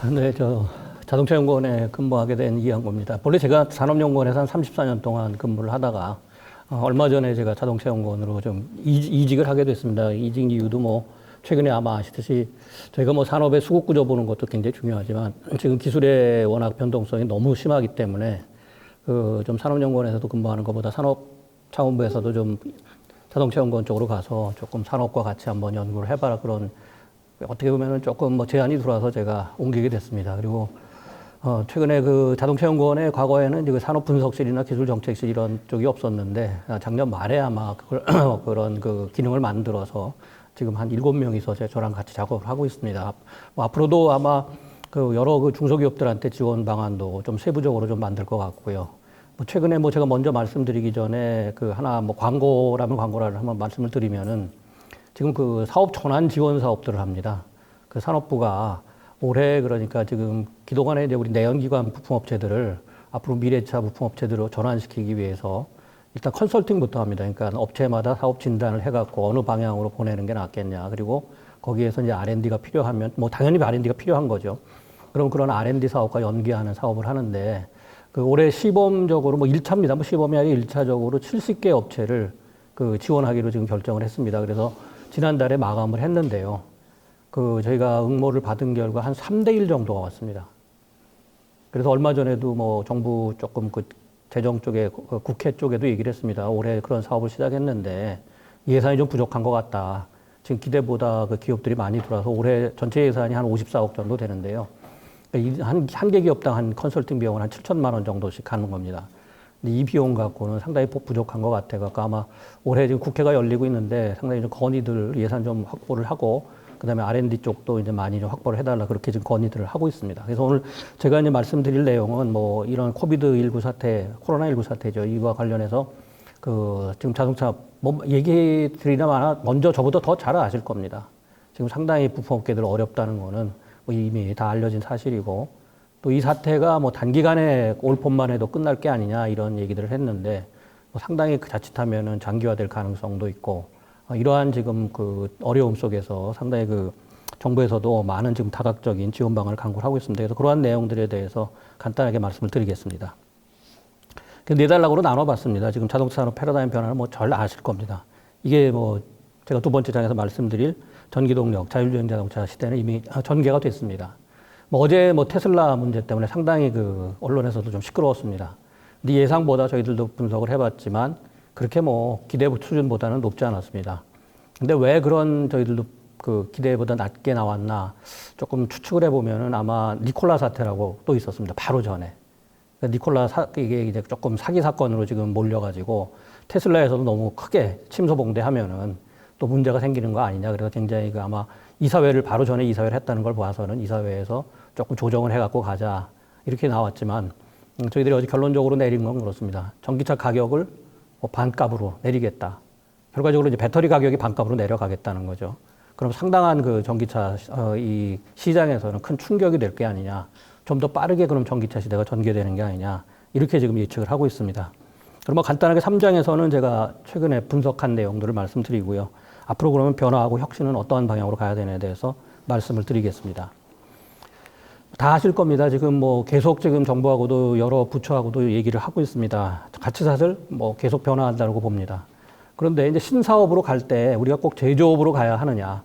네, 자동차연구원에 근무하게 된 이항구입니다. 본래 제가 산업연구원에서 한 34년 동안 근무를 하다가 얼마 전에 제가 자동차연구원으로 좀 이직을 하게 됐습니다. 이직 이유도 뭐 최근에 아마 아시듯이 저희가 뭐 산업의 수급 구조 보는 것도 굉장히 중요하지만 지금 기술의 워낙 변동성이 너무 심하기 때문에 그 좀 산업연구원에서도 근무하는 것보다 산업차원부에서도 좀 자동차연구원 쪽으로 가서 조금 산업과 같이 한번 연구를 해봐라 그런 어떻게 보면은 조금 뭐 제안이 들어와서 제가 옮기게 됐습니다. 그리고 최근에 그 자동차연구원의 과거에는 그 산업분석실이나 기술정책실 이런 쪽이 없었는데 작년 말에 아마 그런 그 기능을 만들어서 지금 한 7명이서 저랑 같이 작업을 하고 있습니다. 뭐 앞으로도 아마 그 여러 그 중소기업들한테 지원 방안도 좀 세부적으로 좀 만들 것 같고요. 뭐 최근에 뭐 제가 먼저 말씀드리기 전에 그 하나 뭐 광고라면 광고를 한번 말씀을 드리면은 지금 그 사업 전환 지원 사업들을 합니다. 그 산업부가 올해 그러니까 지금 그동안에 이제 우리 내연기관 부품업체들을 앞으로 미래차 부품업체들로 전환시키기 위해서 일단 컨설팅부터 합니다. 그러니까 업체마다 사업 진단을 해갖고 어느 방향으로 보내는 게 낫겠냐. 그리고 거기에서 이제 R&D가 필요하면 뭐 당연히 R&D가 필요한 거죠. 그럼 그런 R&D 사업과 연계하는 사업을 하는데 그 올해 시범적으로 뭐 1차입니다. 뭐 시범이 아니라 1차적으로 70개 업체를 그 지원하기로 지금 결정을 했습니다. 그래서 지난달에 마감을 했는데요. 그 저희가 응모를 받은 결과 한 3대1 정도가 왔습니다. 그래서 얼마 전에도 뭐 정부 조금 그 재정 쪽에 국회 쪽에도 얘기를 했습니다. 올해 그런 사업을 시작했는데 예산이 좀 부족한 것 같다. 지금 기대보다 그 기업들이 많이 들어와서 올해 전체 예산이 한 54억 정도 되는데요. 한 개 기업당 한 컨설팅 비용은 한 7천만 원 정도씩 가는 겁니다. 근데 이 비용 갖고는 상당히 부족한 것 같아요. 아마 올해 지금 국회가 열리고 있는데 상당히 좀 건의들 예산 좀 확보를 하고 그다음에 R&D 쪽도 이제 많이 좀 확보를 해달라 그렇게 지금 건의들을 하고 있습니다. 그래서 오늘 제가 이제 말씀드릴 내용은 뭐 이런 코비드19 사태, 코로나19 사태죠. 이와 관련해서 그 지금 자동차 뭐 얘기 드리나마나 먼저 저보다 더 잘 아실 겁니다. 지금 상당히 부품업계들 어렵다는 거는 뭐 이미 다 알려진 사실이고 또 이 사태가 뭐 단기간에 올 봄만 해도 끝날 게 아니냐 이런 얘기들을 했는데 뭐 상당히 그 자칫하면은 장기화될 가능성도 있고 이러한 지금 그 어려움 속에서 상당히 그 정부에서도 많은 지금 다각적인 지원 방안을 강구를 하고 있습니다. 그래서 그러한 내용들에 대해서 간단하게 말씀을 드리겠습니다. 네 단락으로 나눠봤습니다. 지금 자동차 산업 패러다임 변화는 뭐 잘 아실 겁니다. 이게 뭐 제가 두 번째 장에서 말씀드릴 전기동력, 자율주행 자동차 시대는 이미 전개가 됐습니다. 뭐 어제 뭐 테슬라 문제 때문에 상당히 그 언론에서도 좀 시끄러웠습니다. 근데 예상보다 저희들도 분석을 해봤지만 그렇게 뭐 기대 수준보다는 높지 않았습니다. 근데 왜 그런 저희들도 그 기대보다 낮게 나왔나 조금 추측을 해보면은 아마 니콜라 사태라고 또 있었습니다. 바로 전에. 이게 이제 조금 사기 사건으로 지금 몰려가지고 테슬라에서도 너무 크게 침소봉대하면은 또 문제가 생기는 거 아니냐. 그래서 굉장히 그 아마 이사회를 바로 전에 이사회를 했다는 걸 봐서는 이사회에서 조금 조정을 해갖고 가자 이렇게 나왔지만 저희들이 어제 결론적으로 내린 건 그렇습니다. 전기차 가격을 뭐 반값으로 내리겠다. 결과적으로 이제 배터리 가격이 반값으로 내려가겠다는 거죠. 그럼 상당한 그 전기차 이 시장에서는 큰 충격이 될 게 아니냐. 좀 더 빠르게 그럼 전기차 시대가 전개되는 게 아니냐. 이렇게 지금 예측을 하고 있습니다. 그럼 뭐 간단하게 3장에서는 제가 최근에 분석한 내용들을 말씀드리고요. 앞으로 그러면 변화하고 혁신은 어떠한 방향으로 가야 되느냐에 대해서 말씀을 드리겠습니다. 다 아실 겁니다. 지금 뭐 계속 지금 정부하고도 여러 부처하고도 얘기를 하고 있습니다. 가치사슬 뭐 계속 변화한다고 봅니다. 그런데 이제 신사업으로 갈 때 우리가 꼭 제조업으로 가야 하느냐.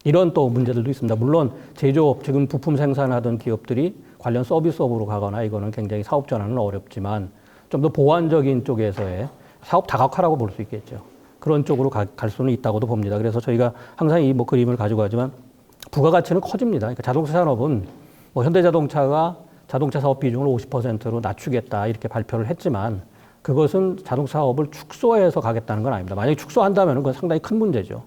이런 또 문제들도 있습니다. 물론 제조업, 지금 부품 생산하던 기업들이 관련 서비스업으로 가거나 이거는 굉장히 사업 전환은 어렵지만 좀 더 보완적인 쪽에서의 사업 다각화라고 볼 수 있겠죠. 그런 쪽으로 갈 수는 있다고도 봅니다. 그래서 저희가 항상 이 뭐 그림을 가지고 하지만 부가가치는 커집니다. 그러니까 자동차 산업은 뭐 현대자동차가 자동차 사업 비중을 50%로 낮추겠다 이렇게 발표를 했지만 그것은 자동차 사업을 축소해서 가겠다는 건 아닙니다. 만약에 축소한다면 그건 상당히 큰 문제죠.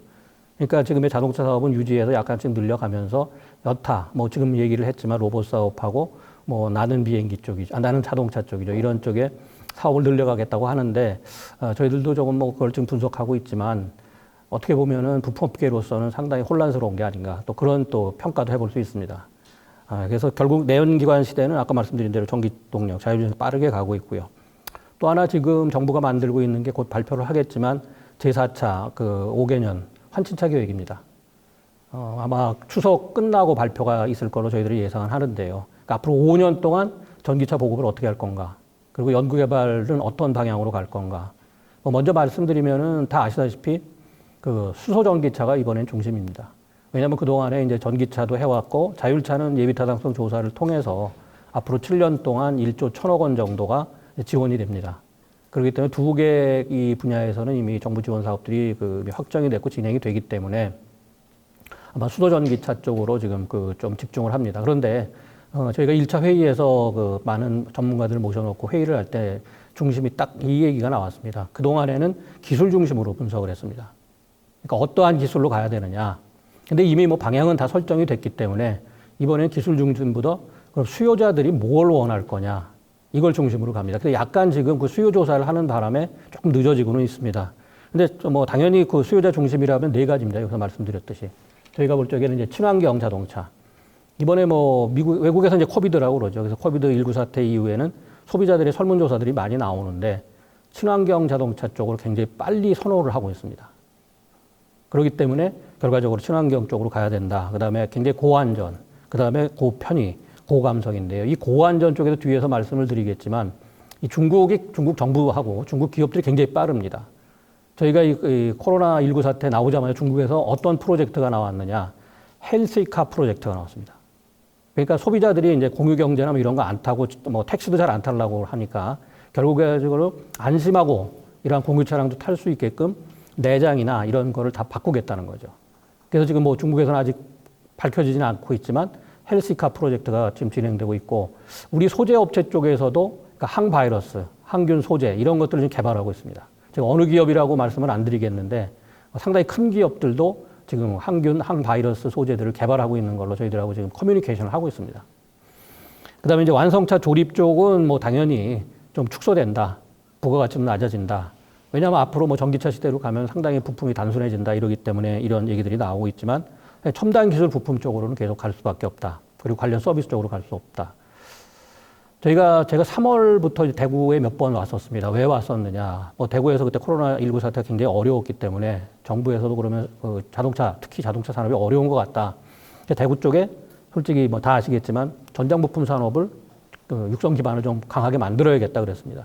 그러니까 지금의 자동차 사업은 유지해서 약간씩 늘려가면서 여타 뭐 지금 얘기를 했지만 로봇 사업하고 뭐 나는 비행기 쪽이죠. 나는 자동차 쪽이죠. 이런 쪽에 사업을 늘려가겠다고 하는데 저희들도 조금 뭐 그걸 지금 분석하고 있지만 어떻게 보면은 부품업계로서는 상당히 혼란스러운 게 아닌가 또 그런 또 평가도 해볼 수 있습니다. 그래서 결국 내연기관 시대는 아까 말씀드린 대로 전기동력, 자율주행 빠르게 가고 있고요. 또 하나 지금 정부가 만들고 있는 게 곧 발표를 하겠지만 제4차 그 5개년 환친차 계획입니다. 아마 추석 끝나고 발표가 있을 걸로 저희들이 예상을 하는데요. 그러니까 앞으로 5년 동안 전기차 보급을 어떻게 할 건가, 그리고 연구개발은 어떤 방향으로 갈 건가. 먼저 말씀드리면은 다 아시다시피 그 수소 전기차가 이번엔 중심입니다. 왜냐하면 그동안에 이제 전기차도 해왔고 자율차는 예비타당성 조사를 통해서 앞으로 7년 동안 1조 1천억 원 정도가 지원이 됩니다. 그렇기 때문에 두 개 이 분야에서는 이미 정부 지원 사업들이 확정이 됐고 진행이 되기 때문에 아마 수소 전기차 쪽으로 지금 좀 집중을 합니다. 그런데 저희가 1차 회의에서 많은 전문가들을 모셔놓고 회의를 할 때 중심이 딱 이 얘기가 나왔습니다. 그동안에는 기술 중심으로 분석을 했습니다. 그러니까 어떠한 기술로 가야 되느냐. 근데 이미 방향은 다 설정이 됐기 때문에 이번에는 기술 중심보다 그럼 수요자들이 뭘 원할 거냐. 이걸 중심으로 갑니다. 근데 약간 지금 그 수요 조사를 하는 바람에 조금 늦어지고는 있습니다. 근데 당연히 그 수요자 중심이라면 네 가지입니다. 여기서 말씀드렸듯이. 저희가 볼 적에는 이제 친환경 자동차. 이번에 외국에서 이제 코비드라고 그러죠. 그래서 코비드19 사태 이후에는 소비자들의 설문조사들이 많이 나오는데 친환경 자동차 쪽으로 굉장히 빨리 선호를 하고 있습니다. 그렇기 때문에 결과적으로 친환경 쪽으로 가야 된다. 그 다음에 굉장히 고안전, 그 다음에 고편의, 고감성인데요. 이 고안전 쪽에서 뒤에서 말씀을 드리겠지만 이 중국 정부하고 중국 기업들이 굉장히 빠릅니다. 저희가 이 코로나19 사태 나오자마자 중국에서 어떤 프로젝트가 나왔느냐. 헬스카 프로젝트가 나왔습니다. 그러니까 소비자들이 이제 공유 경제나 이런 거 안 타고 택시도 잘 안 타려고 하니까 결국적으로 안심하고 이러한 공유 차량도 탈 수 있게끔 내장이나 이런 거를 다 바꾸겠다는 거죠. 그래서 지금 중국에서는 아직 밝혀지지는 않고 있지만 헬시카 프로젝트가 지금 진행되고 있고 우리 소재 업체 쪽에서도 그러니까 항바이러스, 항균 소재 이런 것들을 지금 개발하고 있습니다. 제가 어느 기업이라고 말씀을 안 드리겠는데 상당히 큰 기업들도 지금 항바이러스 소재들을 개발하고 있는 걸로 저희들하고 지금 커뮤니케이션을 하고 있습니다. 그 다음에 이제 완성차 조립 쪽은 당연히 좀 축소된다. 부가가치 좀 낮아진다. 왜냐하면 앞으로 전기차 시대로 가면 상당히 부품이 단순해진다 이러기 때문에 이런 얘기들이 나오고 있지만 첨단 기술 부품 쪽으로는 계속 갈 수밖에 없다. 그리고 관련 서비스 쪽으로 갈 수 없다. 제가 3월부터 대구에 몇 번 왔었습니다. 왜 왔었느냐. 대구에서 그때 코로나19 사태가 굉장히 어려웠기 때문에 정부에서도 그러면 자동차, 특히 자동차 산업이 어려운 것 같다. 대구 쪽에 솔직히 다 아시겠지만 전장 부품 산업을 육성 기반을 좀 강하게 만들어야겠다 그랬습니다.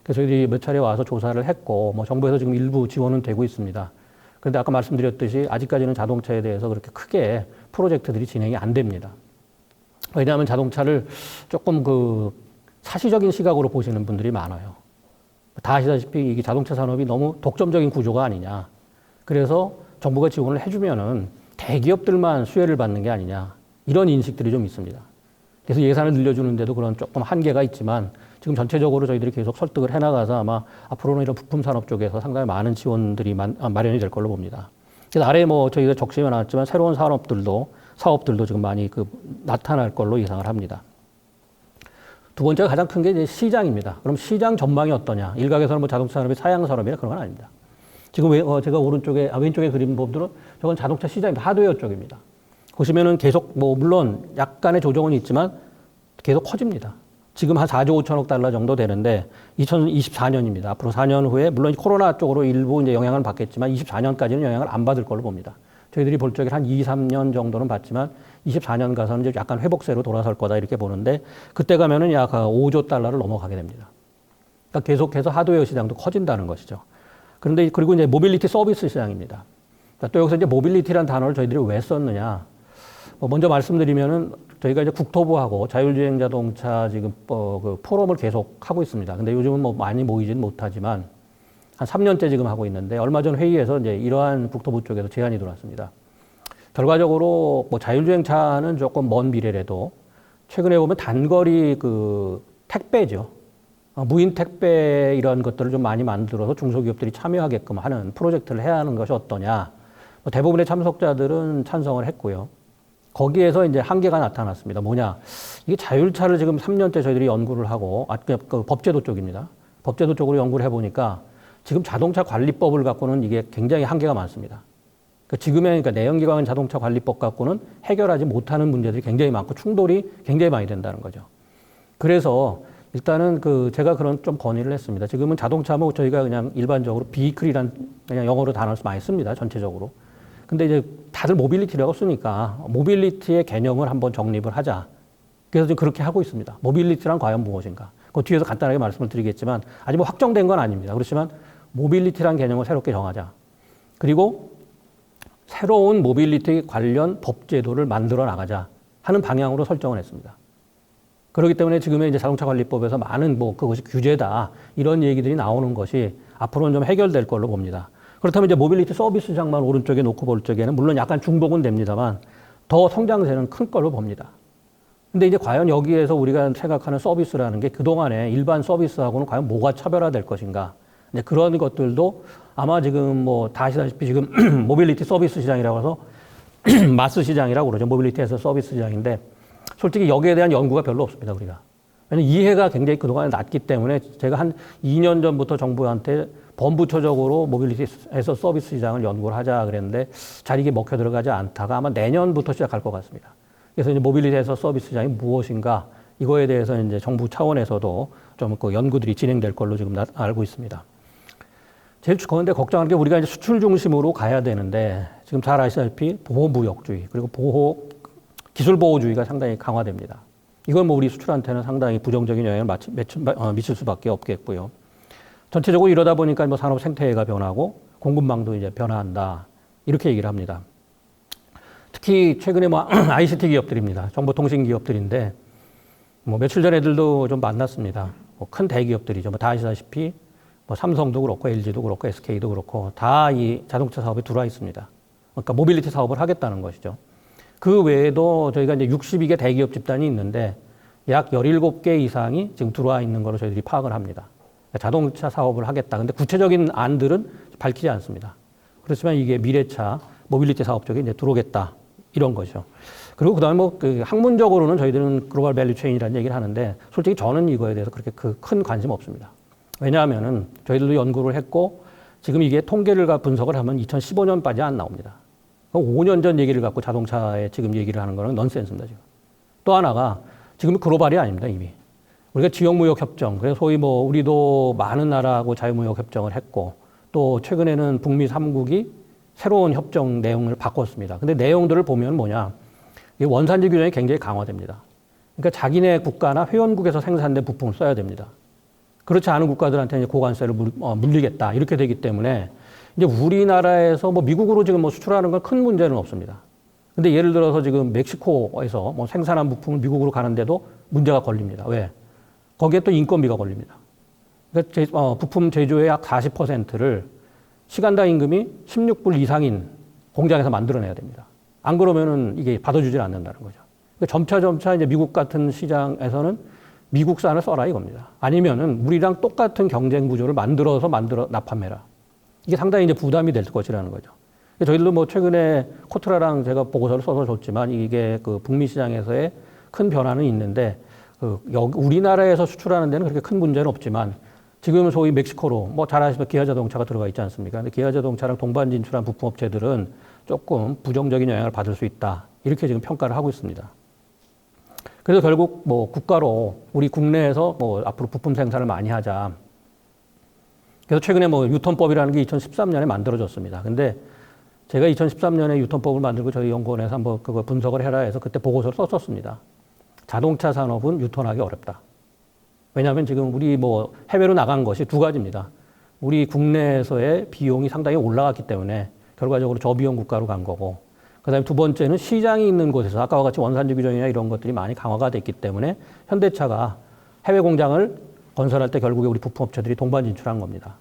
그래서 저희들이 몇 차례 와서 조사를 했고, 정부에서 지금 일부 지원은 되고 있습니다. 그런데 아까 말씀드렸듯이 아직까지는 자동차에 대해서 그렇게 크게 프로젝트들이 진행이 안 됩니다. 왜냐하면 자동차를 조금 사시적인 시각으로 보시는 분들이 많아요. 다 아시다시피 이게 자동차 산업이 너무 독점적인 구조가 아니냐. 그래서 정부가 지원을 해주면은 대기업들만 수혜를 받는 게 아니냐. 이런 인식들이 좀 있습니다. 그래서 예산을 늘려주는데도 그런 조금 한계가 있지만 지금 전체적으로 저희들이 계속 설득을 해나가서 아마 앞으로는 이런 부품 산업 쪽에서 상당히 많은 지원들이 마련이 될 걸로 봅니다. 그래서 아래에 저희가 적시해 놨지만 새로운 사업들도 지금 많이 나타날 걸로 예상을 합니다. 두 번째가 가장 큰 게 이제 시장입니다. 그럼 시장 전망이 어떠냐? 일각에서는 자동차 산업이 사양 산업이나 그런 건 아닙니다. 지금 제가 왼쪽에 그린 부분들은 저건 자동차 시장입니다. 하드웨어 쪽입니다. 보시면은 계속 물론 약간의 조정은 있지만 계속 커집니다. 지금 한 4조 5천억 달러 정도 되는데 2024년입니다. 앞으로 4년 후에 물론 코로나 쪽으로 일부 이제 영향을 받겠지만 24년까지는 영향을 안 받을 걸로 봅니다. 저희들이 볼 적에 한 2, 3년 정도는 받지만 24년 가서는 이제 약간 회복세로 돌아설 거다 이렇게 보는데 그때 가면은 약 5조 달러를 넘어가게 됩니다. 그러니까 계속해서 하드웨어 시장도 커진다는 것이죠. 그런데 그리고 이제 모빌리티 서비스 시장입니다. 그러니까 또 여기서 이제 모빌리티라는 단어를 저희들이 왜 썼느냐? 먼저 말씀드리면은 저희가 이제 국토부하고 자율주행 자동차 지금 포럼을 계속 하고 있습니다. 근데 요즘은 많이 모이진 못하지만 한 3년째 지금 하고 있는데 얼마 전 회의에서 이제 이러한 국토부 쪽에서 제안이 들어왔습니다. 결과적으로 자율주행차는 조금 먼 미래라도 최근에 보면 단거리 택배죠. 무인 택배 이런 것들을 좀 많이 만들어서 중소기업들이 참여하게끔 하는 프로젝트를 해야 하는 것이 어떠냐. 대부분의 참석자들은 찬성을 했고요. 거기에서 이제 한계가 나타났습니다. 뭐냐. 이게 자율차를 지금 3년째 저희들이 연구를 하고, 법제도 쪽입니다. 법제도 쪽으로 연구를 해보니까 지금 자동차 관리법을 갖고는 이게 굉장히 한계가 많습니다. 지금의 내연기관 자동차 관리법 갖고는 해결하지 못하는 문제들이 굉장히 많고 충돌이 굉장히 많이 된다는 거죠. 그래서 일단은 제가 그런 좀 건의를 했습니다. 지금은 자동차 저희가 그냥 일반적으로 vehicle이란 그냥 영어로 단어를 많이 씁니다. 전체적으로. 근데 이제 다들 모빌리티라고 쓰니까 모빌리티의 개념을 한번 정립을 하자. 그래서 지금 그렇게 하고 있습니다. 모빌리티란 과연 무엇인가? 그 뒤에서 간단하게 말씀을 드리겠지만 아직 뭐 확정된 건 아닙니다. 그렇지만 모빌리티란 개념을 새롭게 정하자. 그리고 새로운 모빌리티 관련 법제도를 만들어 나가자 하는 방향으로 설정을 했습니다. 그렇기 때문에 지금의 이제 자동차 관리법에서 많은 뭐 그것이 규제다 이런 얘기들이 나오는 것이 앞으로는 좀 해결될 걸로 봅니다. 그렇다면 이제 모빌리티 서비스 시장만 오른쪽에 놓고 볼 적에는 물론 약간 중복은 됩니다만 더 성장세는 큰 걸로 봅니다. 근데 이제 과연 여기에서 우리가 생각하는 서비스라는 게 그동안의 일반 서비스하고는 과연 뭐가 차별화될 것인가? 이제 그런 것들도 아마 지금 뭐 다 아시다시피 지금 모빌리티 서비스 시장이라고 해서 마스 시장이라고 그러죠. 모빌리티에서 서비스 시장인데 솔직히 여기에 대한 연구가 별로 없습니다, 우리가. 왜냐면 이해가 굉장히 그동안에 낮기 때문에 제가 한 2년 전부터 정부한테 범부처적으로 모빌리티에서 서비스 시장을 연구를 하자 그랬는데 잘 이게 먹혀 들어가지 않다가 아마 내년부터 시작할 것 같습니다. 그래서 이제 모빌리티에서 서비스 시장이 무엇인가 이거에 대해서 이제 정부 차원에서도 좀 그 연구들이 진행될 걸로 지금 알고 있습니다. 제일 그런데 걱정하는 게 우리가 이제 수출 중심으로 가야 되는데 지금 잘 아시다시피 보호무역주의 그리고 기술보호주의가 상당히 강화됩니다. 이건 뭐 우리 수출한테는 상당히 부정적인 영향을 미칠 수밖에 없겠고요. 전체적으로 이러다 보니까 뭐 산업 생태계가 변하고 공급망도 이제 변화한다. 이렇게 얘기를 합니다. 특히 최근에 뭐 ICT 기업들입니다. 정보통신 기업들인데 뭐 며칠 전 애들도 좀 만났습니다. 뭐 큰 대기업들이죠. 뭐 다 아시다시피 뭐 삼성도 그렇고 LG도 그렇고 SK도 그렇고 다 이 자동차 사업에 들어와 있습니다. 그러니까 모빌리티 사업을 하겠다는 것이죠. 그 외에도 저희가 이제 62개 대기업 집단이 있는데 약 17개 이상이 지금 들어와 있는 걸로 저희들이 파악을 합니다. 자동차 사업을 하겠다. 근데 구체적인 안들은 밝히지 않습니다. 그렇지만 이게 미래차 모빌리티 사업 쪽에 이제 들어오겠다. 이런 거죠. 그리고 그다음에 뭐 그 학문적으로는 저희들은 글로벌 밸류 체인이라는 얘기를 하는데 솔직히 저는 이거에 대해서 그렇게 큰 관심 없습니다. 왜냐하면은 저희들도 연구를 했고 지금 이게 통계를 분석을 하면 2015년까지 안 나옵니다. 5년 전 얘기를 갖고 자동차에 지금 얘기를 하는 거는 넌센스입니다, 지금. 또 하나가 지금은 글로벌이 아닙니다, 이미. 우리가 지역무역협정, 그래서 소위 뭐 우리도 많은 나라하고 자유무역협정을 했고 또 최근에는 북미 3국이 새로운 협정 내용을 바꿨습니다. 근데 내용들을 보면 뭐냐. 원산지 규정이 굉장히 강화됩니다. 그러니까 자기네 국가나 회원국에서 생산된 부품을 써야 됩니다. 그렇지 않은 국가들한테 이제 고관세를 물리겠다. 이렇게 되기 때문에 이제 우리나라에서 뭐 미국으로 지금 뭐 수출하는 건 큰 문제는 없습니다. 근데 예를 들어서 지금 멕시코에서 뭐 생산한 부품을 미국으로 가는데도 문제가 걸립니다. 왜? 거기에 또 인건비가 걸립니다. 그러니까 부품 제조의 약 40%를 시간당 임금이 16불 이상인 공장에서 만들어내야 됩니다. 안 그러면은 이게 받아주질 않는다는 거죠. 그러니까 점차 이제 미국 같은 시장에서는 미국산을 써라 이겁니다. 아니면은 우리랑 똑같은 경쟁 구조를 만들어 납품해라. 이게 상당히 이제 부담이 될 것이라는 거죠. 저희들도 뭐 최근에 코트라랑 제가 보고서를 써서 줬지만 이게 그 북미 시장에서의 큰 변화는 있는데 우리나라에서 수출하는 데는 그렇게 큰 문제는 없지만 지금 소위 멕시코로 뭐 잘 아시면 기아 자동차가 들어가 있지 않습니까? 근데 기아 자동차랑 동반 진출한 부품 업체들은 조금 부정적인 영향을 받을 수 있다. 이렇게 지금 평가를 하고 있습니다. 그래서 결국 뭐 국가로 우리 국내에서 뭐 앞으로 부품 생산을 많이 하자. 그래서 최근에 뭐 유턴법이라는 게 2013년에 만들어졌습니다. 근데 제가 2013년에 유턴법을 만들고 저희 연구원에서 한번 그거 분석을 해라 해서 그때 보고서를 썼었습니다. 자동차 산업은 유턴하기 어렵다. 왜냐하면 지금 우리 뭐 해외로 나간 것이 두 가지입니다. 우리 국내에서의 비용이 상당히 올라갔기 때문에 결과적으로 저비용 국가로 간 거고, 그 다음에 두 번째는 시장이 있는 곳에서 아까와 같이 원산지 규정이나 이런 것들이 많이 강화가 됐기 때문에 현대차가 해외 공장을 건설할 때 결국에 우리 부품업체들이 동반 진출한 겁니다.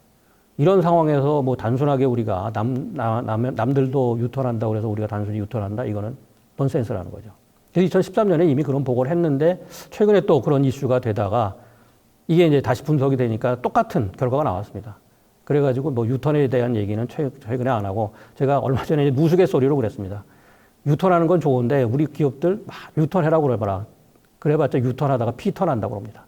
이런 상황에서 뭐 단순하게 우리가 남들도 유턴한다고 해서 우리가 단순히 유턴한다? 이거는 넌센스라는 거죠. 그래서 2013년에 이미 그런 보고를 했는데 최근에 또 그런 이슈가 되다가 이게 이제 다시 분석이 되니까 똑같은 결과가 나왔습니다. 그래가지고 뭐 유턴에 대한 얘기는 최근에 안 하고 제가 얼마 전에 무스갯소리로 그랬습니다. 유턴하는 건 좋은데 우리 기업들 막 유턴해라고 그래봐라. 그래봤자 유턴하다가 피턴한다고 그럽니다.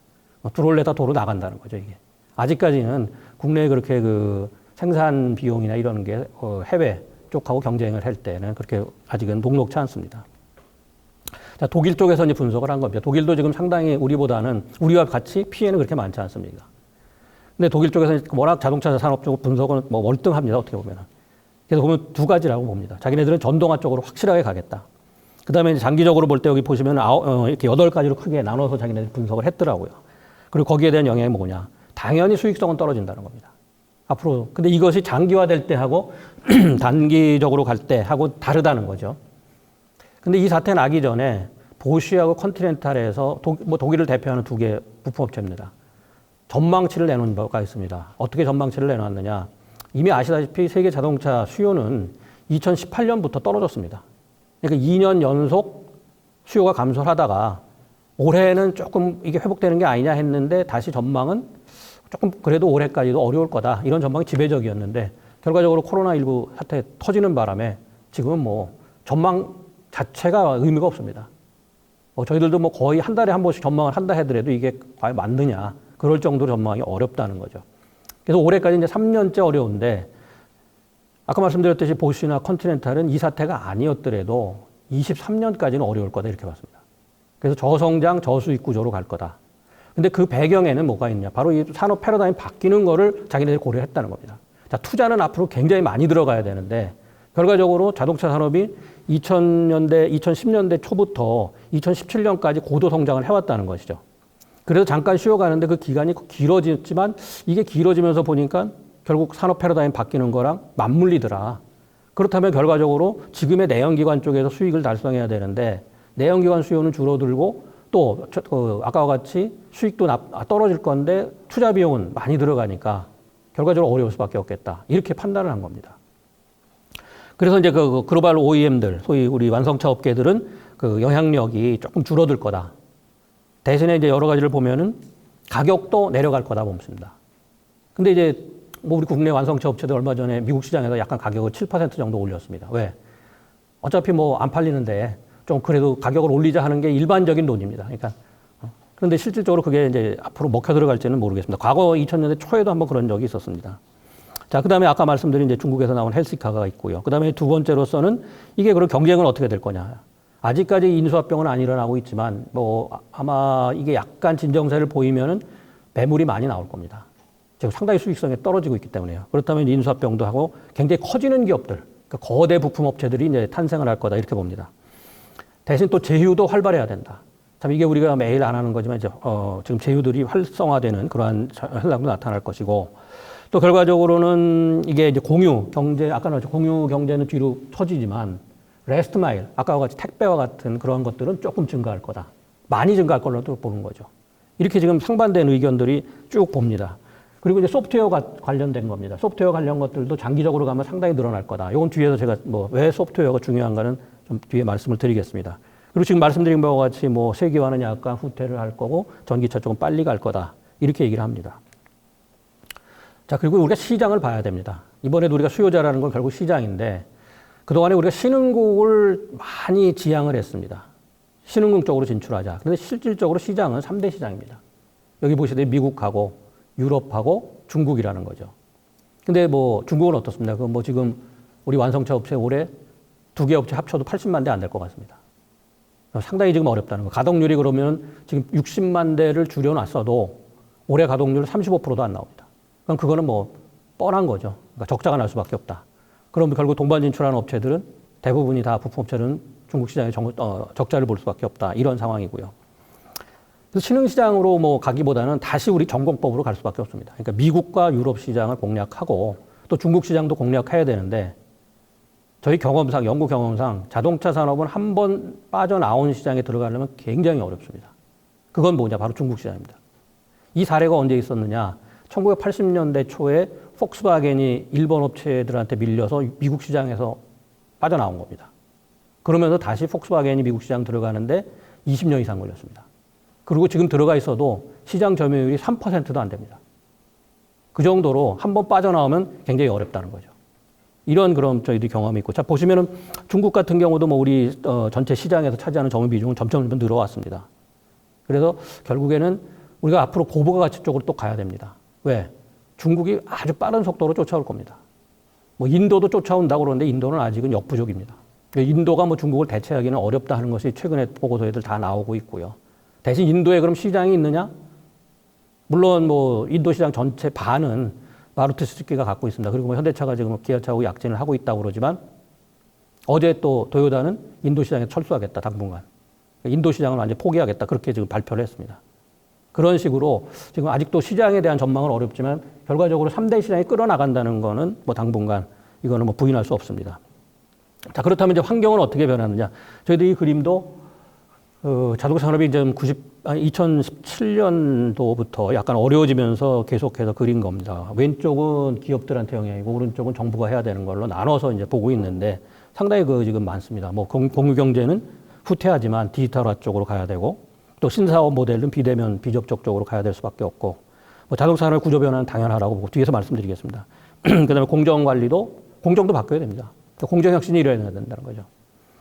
들어올래다 도로 나간다는 거죠, 이게. 아직까지는 국내에 그렇게 그 생산 비용이나 이런 게 해외 쪽하고 경쟁을 할 때는 그렇게 아직은 녹록치 않습니다. 자, 독일 쪽에서 이제 분석을 한 겁니다. 독일도 지금 상당히 우리와 같이 피해는 그렇게 많지 않습니다. 근데 독일 쪽에서 워낙 자동차 산업 쪽 분석은 뭐 월등합니다, 어떻게 보면은. 그래서 보면 두 가지라고 봅니다. 자기네들은 전동화 쪽으로 확실하게 가겠다. 그 다음에 장기적으로 볼 때 여기 보시면 이렇게 8가지로 크게 나눠서 자기네들이 분석을 했더라고요. 그리고 거기에 대한 영향이 뭐냐. 당연히 수익성은 떨어진다는 겁니다. 앞으로. 근데 이것이 장기화될 때 하고 단기적으로 갈 때 하고 다르다는 거죠. 근데 이 사태 나기 전에 보쉬하고 컨티넨탈에서 독일을 대표하는 두 개 부품업체입니다. 전망치를 내놓은 바가 있습니다. 어떻게 전망치를 내놨느냐. 이미 아시다시피 세계 자동차 수요는 2018년부터 떨어졌습니다. 그러니까 2년 연속 수요가 감소를 하다가 올해는 조금 이게 회복되는 게 아니냐 했는데 다시 전망은 조금 그래도 올해까지도 어려울 거다. 이런 전망이 지배적이었는데 결과적으로 코로나19 사태 터지는 바람에 지금은 뭐 전망 자체가 의미가 없습니다. 저희들도 뭐 거의 한 달에 한 번씩 전망을 한다 하더라도 이게 과연 맞느냐. 그럴 정도로 전망이 어렵다는 거죠. 그래서 올해까지 이제 3년째 어려운데 아까 말씀드렸듯이 보쉬나 컨티넨탈은 이 사태가 아니었더라도 23년까지는 어려울 거다 이렇게 봤습니다. 그래서 저성장, 저수익 구조로 갈 거다. 근데 그 배경에는 뭐가 있냐. 바로 이 산업 패러다임이 바뀌는 거를 자기네들이 고려했다는 겁니다. 자, 투자는 앞으로 굉장히 많이 들어가야 되는데 결과적으로 자동차 산업이 2000년대, 2010년대 초부터 2017년까지 고도 성장을 해왔다는 것이죠. 그래서 잠깐 쉬어가는데 그 기간이 길어졌지만 이게 길어지면서 보니까 결국 산업 패러다임 바뀌는 거랑 맞물리더라. 그렇다면 결과적으로 지금의 내연기관 쪽에서 수익을 달성해야 되는데 내연기관 수요는 줄어들고 또 아까와 같이 수익도 떨어질 건데 투자 비용은 많이 들어가니까 결과적으로 어려울 수밖에 없겠다. 이렇게 판단을 한 겁니다. 그래서 이제 그 글로벌 OEM들, 소위 우리 완성차 업계들은 그 영향력이 조금 줄어들 거다. 대신에 이제 여러 가지를 보면은 가격도 내려갈 거다 봅니다. 근데 이제 뭐 우리 국내 완성차 업체도 얼마 전에 미국 시장에서 약간 가격을 7% 정도 올렸습니다. 왜? 어차피 뭐 안 팔리는데 좀 그래도 가격을 올리자 하는 게 일반적인 논입니다. 그러니까 그런데 실질적으로 그게 이제 앞으로 먹혀 들어갈지는 모르겠습니다. 과거 2000년대 초에도 한번 그런 적이 있었습니다. 자, 그 다음에 아까 말씀드린 이제 중국에서 나온 헬시카가 있고요. 그 다음에 두 번째로서는 이게 그럼 경쟁은 어떻게 될 거냐. 아직까지 인수합병은 안 일어나고 있지만 뭐 아마 이게 약간 진정세를 보이면은 매물이 많이 나올 겁니다. 지금 상당히 수익성이 떨어지고 있기 때문에요. 그렇다면 인수합병도 하고 굉장히 커지는 기업들, 그러니까 거대 부품업체들이 이제 탄생을 할 거다 이렇게 봅니다. 대신 또 제휴도 활발해야 된다. 참 이게 우리가 매일 안 하는 거지만 이제 지금 제휴들이 활성화되는 그러한 현상도 나타날 것이고 또 결과적으로는 이게 이제 공유 경제 아까 나왔죠. 공유 경제는 뒤로 처지지만 레스트 마일 아까와 같이 택배와 같은 그런 것들은 조금 증가할 거다. 많이 증가할 걸로도 보는 거죠. 이렇게 지금 상반된 의견들이 쭉 봅니다. 그리고 이제 소프트웨어 관련된 겁니다. 소프트웨어 관련 것들도 장기적으로 가면 상당히 늘어날 거다. 이건 뒤에서 제가 뭐 왜 소프트웨어가 중요한가는 좀 뒤에 말씀을 드리겠습니다. 그리고 지금 말씀드린 바와 같이 뭐 세계화는 약간 후퇴를 할 거고 전기차 쪽은 빨리 갈 거다. 이렇게 얘기를 합니다. 자, 그리고 우리가 시장을 봐야 됩니다. 이번에도 우리가 수요자라는 건 결국 시장인데 그동안에 우리가 신흥국을 많이 지향을 했습니다. 신흥국 쪽으로 진출하자. 그런데 실질적으로 시장은 3대 시장입니다. 여기 보시듯이 미국하고 유럽하고 중국이라는 거죠. 근데 뭐 중국은 어떻습니까? 그 뭐 지금 우리 완성차 업체 올해 두 개 업체 합쳐도 80만 대 안 될 것 같습니다. 상당히 지금 어렵다는 거. 가동률이 그러면 지금 60만 대를 줄여놨어도 올해 가동률 35%도 안 나옵니다. 그럼 그거는 뭐 뻔한 거죠. 그러니까 적자가 날 수밖에 없다. 그럼 결국 동반 진출하는 업체들은 대부분이 다 부품업체는 중국 시장에 적자를 볼 수밖에 없다. 이런 상황이고요. 그래서 신흥시장으로 뭐 가기보다는 다시 우리 전공법으로 갈 수밖에 없습니다. 그러니까 미국과 유럽 시장을 공략하고 또 중국 시장도 공략해야 되는데 저희 경험상, 연구 경험상 자동차 산업은 한 번 빠져나온 시장에 들어가려면 굉장히 어렵습니다. 그건 뭐냐? 바로 중국 시장입니다. 이 사례가 언제 있었느냐? 1980년대 초에 폭스바겐이 일본 업체들한테 밀려서 미국 시장에서 빠져나온 겁니다. 그러면서 다시 폭스바겐이 미국 시장 들어가는데 20년 이상 걸렸습니다. 그리고 지금 들어가 있어도 시장 점유율이 3%도 안 됩니다. 그 정도로 한 번 빠져나오면 굉장히 어렵다는 거죠. 이런 그런 저희들이 경험이 있고. 자, 보시면은 중국 같은 경우도 뭐 우리 전체 시장에서 차지하는 점유 비중은 점점 늘어왔습니다. 그래서 결국에는 우리가 앞으로 고부가 가치 쪽으로 또 가야 됩니다. 왜? 중국이 아주 빠른 속도로 쫓아올 겁니다. 뭐 인도도 쫓아온다고 그러는데 인도는 아직은 역부족입니다. 인도가 뭐 중국을 대체하기는 어렵다 하는 것이 최근에 보고서에들 다 나오고 있고요. 대신 인도에 그럼 시장이 있느냐? 물론 뭐 인도 시장 전체 반은 마루티 스즈키가 갖고 있습니다. 그리고 뭐 현대차가 지금 기아차하고 약진을 하고 있다고 그러지만 어제 또 도요타는 인도 시장에 철수하겠다, 당분간. 인도 시장을 완전히 포기하겠다. 그렇게 지금 발표를 했습니다. 그런 식으로 지금 아직도 시장에 대한 전망은 어렵지만 결과적으로 3대 시장이 끌어나간다는 거는 뭐 당분간 이거는 뭐 부인할 수 없습니다. 자, 그렇다면 이제 환경은 어떻게 변하느냐. 저희들이 이 그림도 자동차 산업이 이제 2017년도부터 약간 어려워지면서 계속해서 그린 겁니다. 왼쪽은 기업들한테 영향이고 오른쪽은 정부가 해야 되는 걸로 나눠서 이제 보고 있는데 상당히 지금 많습니다. 뭐 공유 경제는 후퇴하지만 디지털화 쪽으로 가야 되고 또 신사업 모델은 비대면 비접촉 쪽으로 가야 될 수밖에 없고 뭐 자동차 산업 구조 변화는 당연하라고 보고 뒤에서 말씀드리겠습니다. 그다음에 공정 관리도 공정도 바뀌어야 됩니다. 공정 혁신이 일어나야 된다는 거죠.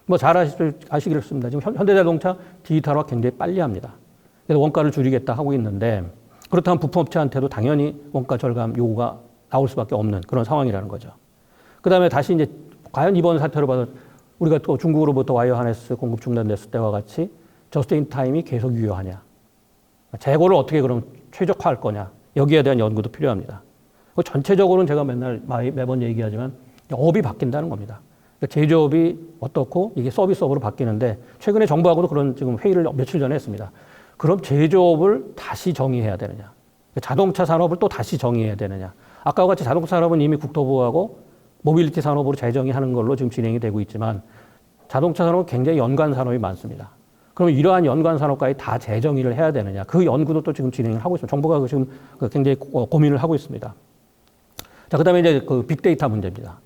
뭐 잘 아시겠습니다. 지금 현대자동차 디지털화 굉장히 빨리 합니다. 그래서 원가를 줄이겠다 하고 있는데 그렇다면 부품업체한테도 당연히 원가 절감 요구가 나올 수밖에 없는 그런 상황이라는 거죠. 그다음에 다시 이제 과연 이번 사태로 봐서 우리가 또 중국으로부터 와이어 하네스 공급 중단됐을 때와 같이 저스트인 타임이 계속 유효하냐. 재고를 어떻게 그럼 최적화할 거냐. 여기에 대한 연구도 필요합니다. 전체적으로는 제가 매번 얘기하지만 업이 바뀐다는 겁니다. 그러니까 제조업이 어떻고 이게 서비스업으로 바뀌는데 최근에 정부하고도 그런 지금 회의를 며칠 전에 했습니다. 그럼 제조업을 다시 정의해야 되느냐. 자동차 산업을 또 다시 정의해야 되느냐. 아까와 같이 자동차 산업은 이미 국토부하고 모빌리티 산업으로 재정의하는 걸로 지금 진행이 되고 있지만 자동차 산업은 굉장히 연관 산업이 많습니다. 그럼 이러한 연관 산업까지 다 재정의를 해야 되느냐. 그 연구도 또 지금 진행을 하고 있습니다. 정부가 지금 굉장히 고민을 하고 있습니다. 자, 그 다음에 이제 빅데이터 문제입니다.